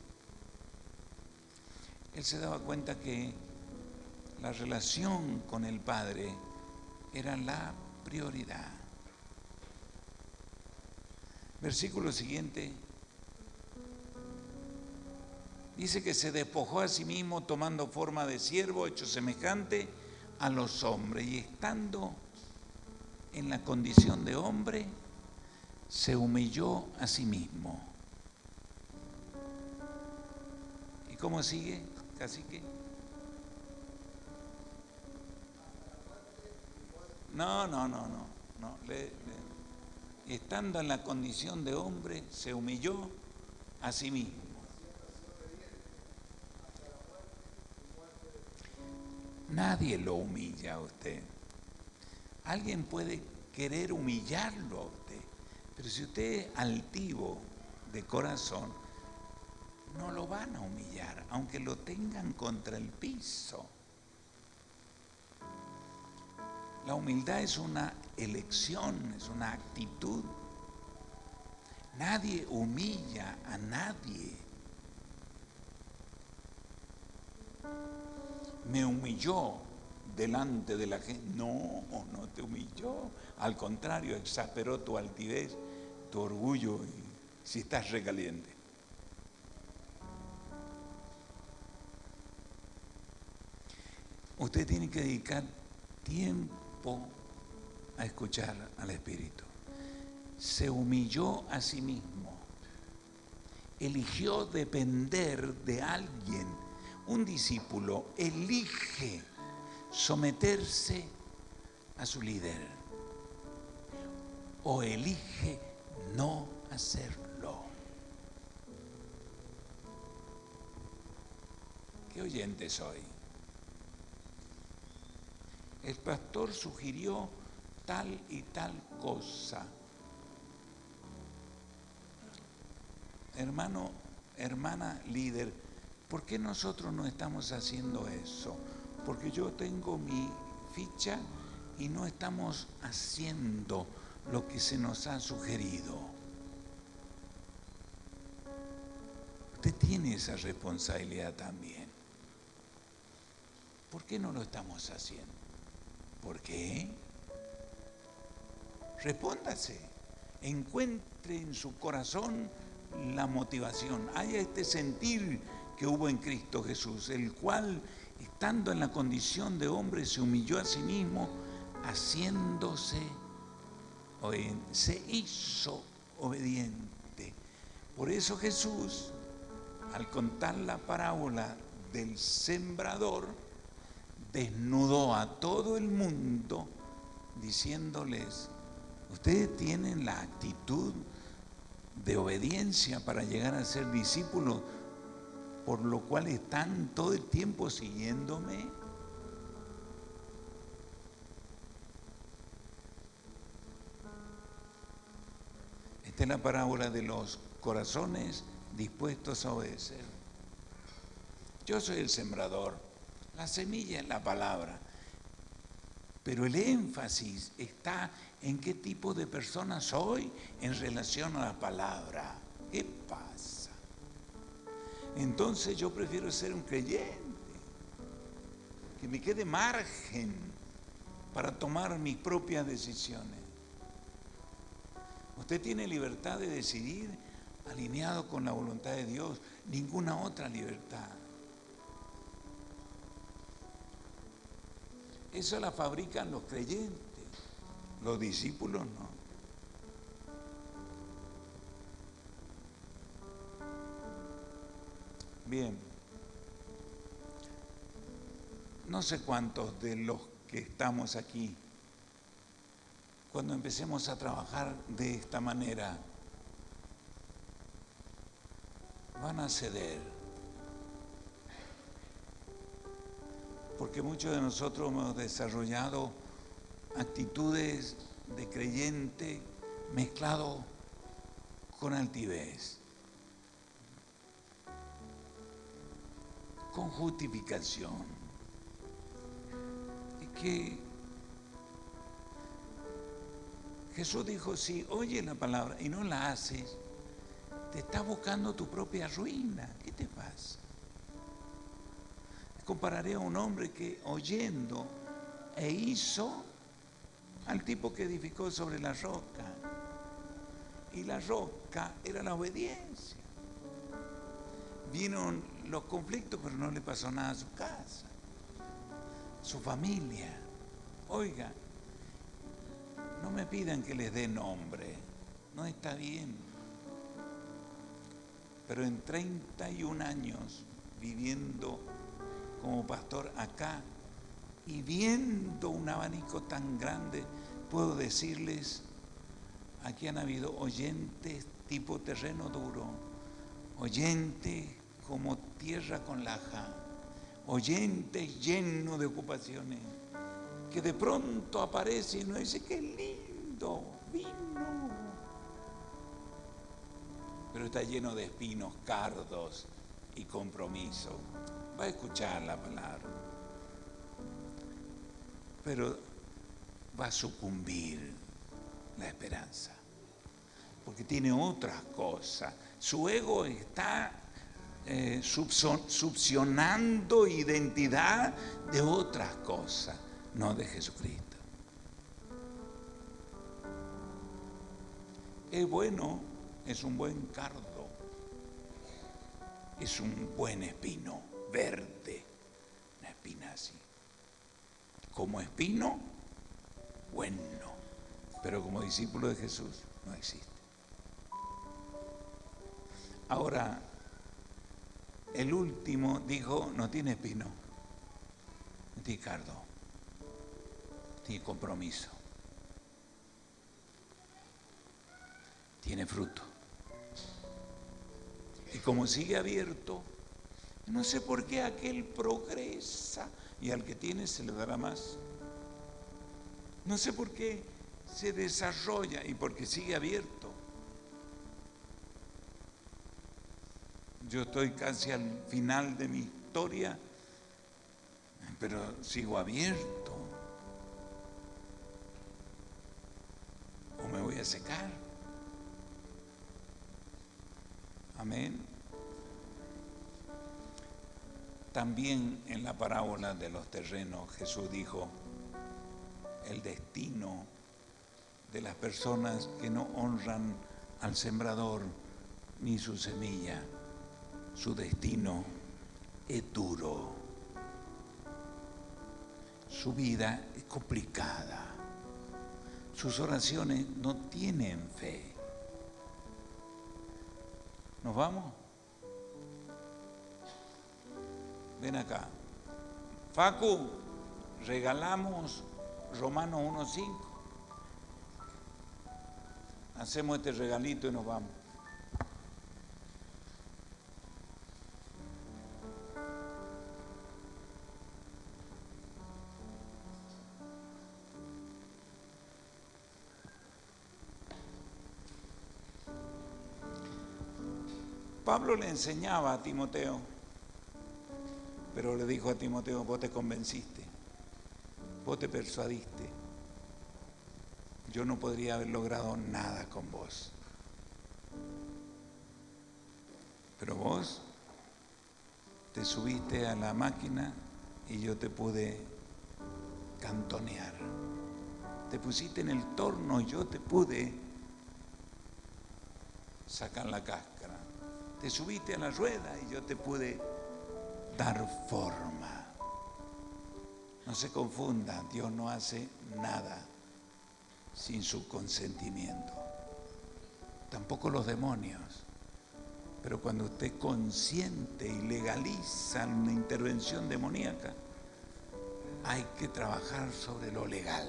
Él se daba cuenta que la relación con el Padre era la prioridad. Versículo siguiente. Dice que se despojó a sí mismo tomando forma de siervo, hecho semejante a los hombres, y estando en la condición de hombre, se humilló a sí mismo. ¿Y cómo sigue, cacique? No. Estando en la condición de hombre, se humilló a sí mismo. Nadie lo humilla a usted. Alguien puede querer humillarlo a usted, pero si usted es altivo de corazón, no lo van a humillar, aunque lo tengan contra el piso. La humildad es una elección, es una actitud. Nadie humilla a nadie. Me humilló delante de la gente. No te humilló. Al contrario, exasperó tu altivez, tu orgullo, y si estás recaliente. Usted tiene que dedicar tiempo a escuchar al Espíritu. Se humilló a sí mismo. Eligió depender de alguien. Un discípulo elige someterse a su líder o elige no hacerlo. ¿Qué oyente soy? El pastor sugirió tal y tal cosa. Hermano, hermana líder, ¿por qué nosotros no estamos haciendo eso? Porque yo tengo mi ficha y no estamos haciendo lo que se nos ha sugerido. Usted tiene esa responsabilidad también. ¿Por qué no lo estamos haciendo? ¿Por qué? Respóndase. Encuentre en su corazón la motivación. Haya este sentir que hubo en Cristo Jesús, el cual, estando en la condición de hombre, se humilló a sí mismo, se hizo obediente. Por eso Jesús, al contar la parábola del sembrador, desnudó a todo el mundo diciéndoles: ustedes tienen la actitud de obediencia para llegar a ser discípulos, por lo cual están todo el tiempo siguiéndome. Esta es la parábola de los corazones dispuestos a obedecer. Yo soy el sembrador, la semilla es la palabra, pero el énfasis está en qué tipo de persona soy en relación a la palabra. ¿Qué pasa? Entonces yo prefiero ser un creyente, que me quede margen para tomar mis propias decisiones. Usted tiene libertad de decidir alineado con la voluntad de Dios, ninguna otra libertad. Eso la fabrican los creyentes, los discípulos no. Bien, no sé cuántos de los que estamos aquí, cuando empecemos a trabajar de esta manera, van a ceder. Porque muchos de nosotros hemos desarrollado actitudes de creyente mezclado con altivez, con justificación. Y que Jesús dijo, si oyes la palabra y no la haces, te estás buscando tu propia ruina. ¿Qué te pasa? Compararé a un hombre que oyendo e hizo al tipo que edificó sobre la roca. Y la roca era la obediencia. Vieron los conflictos, pero no le pasó nada a su casa, su familia. Oiga, no me pidan que les dé nombre, no está bien. Pero en 31 años viviendo como pastor acá y viendo un abanico tan grande, puedo decirles, aquí han habido oyentes tipo terreno duro, oyentes como tierra con laja, oyentes llenos de ocupaciones, que de pronto aparece y uno dice, qué lindo, vino, pero está lleno de espinos, cardos y compromiso. Va a escuchar la palabra, pero va a sucumbir la esperanza, porque tiene otras cosas. Su ego está succionando identidad de otras cosas, no de Jesucristo. Es bueno, es un buen cardo, es un buen espino verde, una espina así. Como espino, bueno, pero como discípulo de Jesús no existe. Ahora, el último dijo, no tiene espino, no tiene cardo, tiene compromiso, tiene fruto. Y como sigue abierto, no sé por qué aquel progresa y al que tiene se le dará más. No sé por qué se desarrolla y porque sigue abierto. Yo estoy casi al final de mi historia, pero sigo abierto. ¿O me voy a secar? Amén. También en la parábola de los terrenos Jesús dijo, el destino de las personas que no honran al sembrador ni su semilla, su destino es duro. Su vida es complicada. Sus oraciones no tienen fe. ¿Nos vamos? Ven acá. Facu, regalamos Romanos 1:5. Hacemos este regalito y nos vamos. Pablo le enseñaba a Timoteo, pero le dijo a Timoteo, vos te convenciste, vos te persuadiste, yo no podría haber logrado nada con vos. Pero vos te subiste a la máquina y yo te pude cantonear. Te pusiste en el torno y yo te pude sacar la cáscara. Te subiste a la rueda y yo te pude dar forma. No se confunda, Dios no hace nada sin su consentimiento. Tampoco los demonios. Pero cuando usted consciente y legaliza una intervención demoníaca, hay que trabajar sobre lo legal.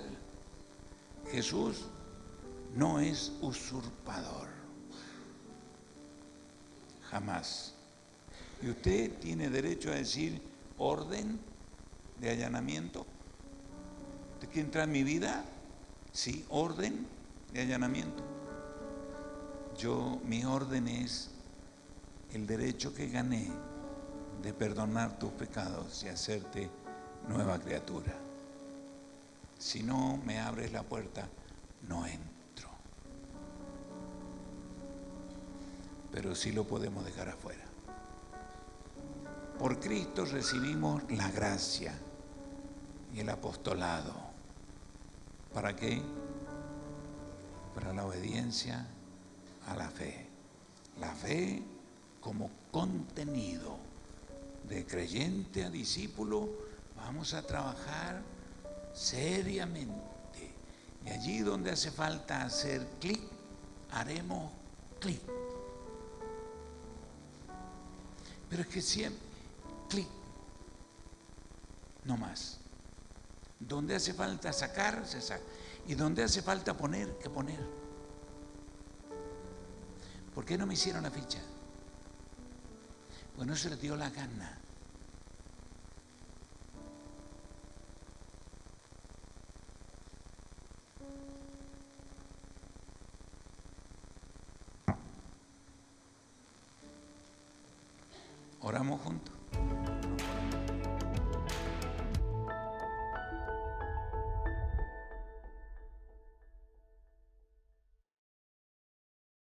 Jesús no es usurpador. Jamás. Y usted tiene derecho a decir orden de allanamiento. ¿Usted quiere entrar en mi vida? Sí, orden de allanamiento. Mi orden es el derecho que gané de perdonar tus pecados y hacerte nueva criatura. Si no me abres la puerta, no entro. Pero sí lo podemos dejar afuera. Por Cristo recibimos la gracia y el apostolado. ¿Para qué? Para la obediencia a la fe. La fe como contenido de creyente a discípulo, vamos a trabajar seriamente. Y allí donde hace falta hacer clic, haremos clic. Pero es que siempre, clic, no más. Donde hace falta sacar, se saca. Y donde hace falta poner, que poner. ¿Por qué no me hicieron la ficha? Pues no se les dio la gana. Oramos juntos.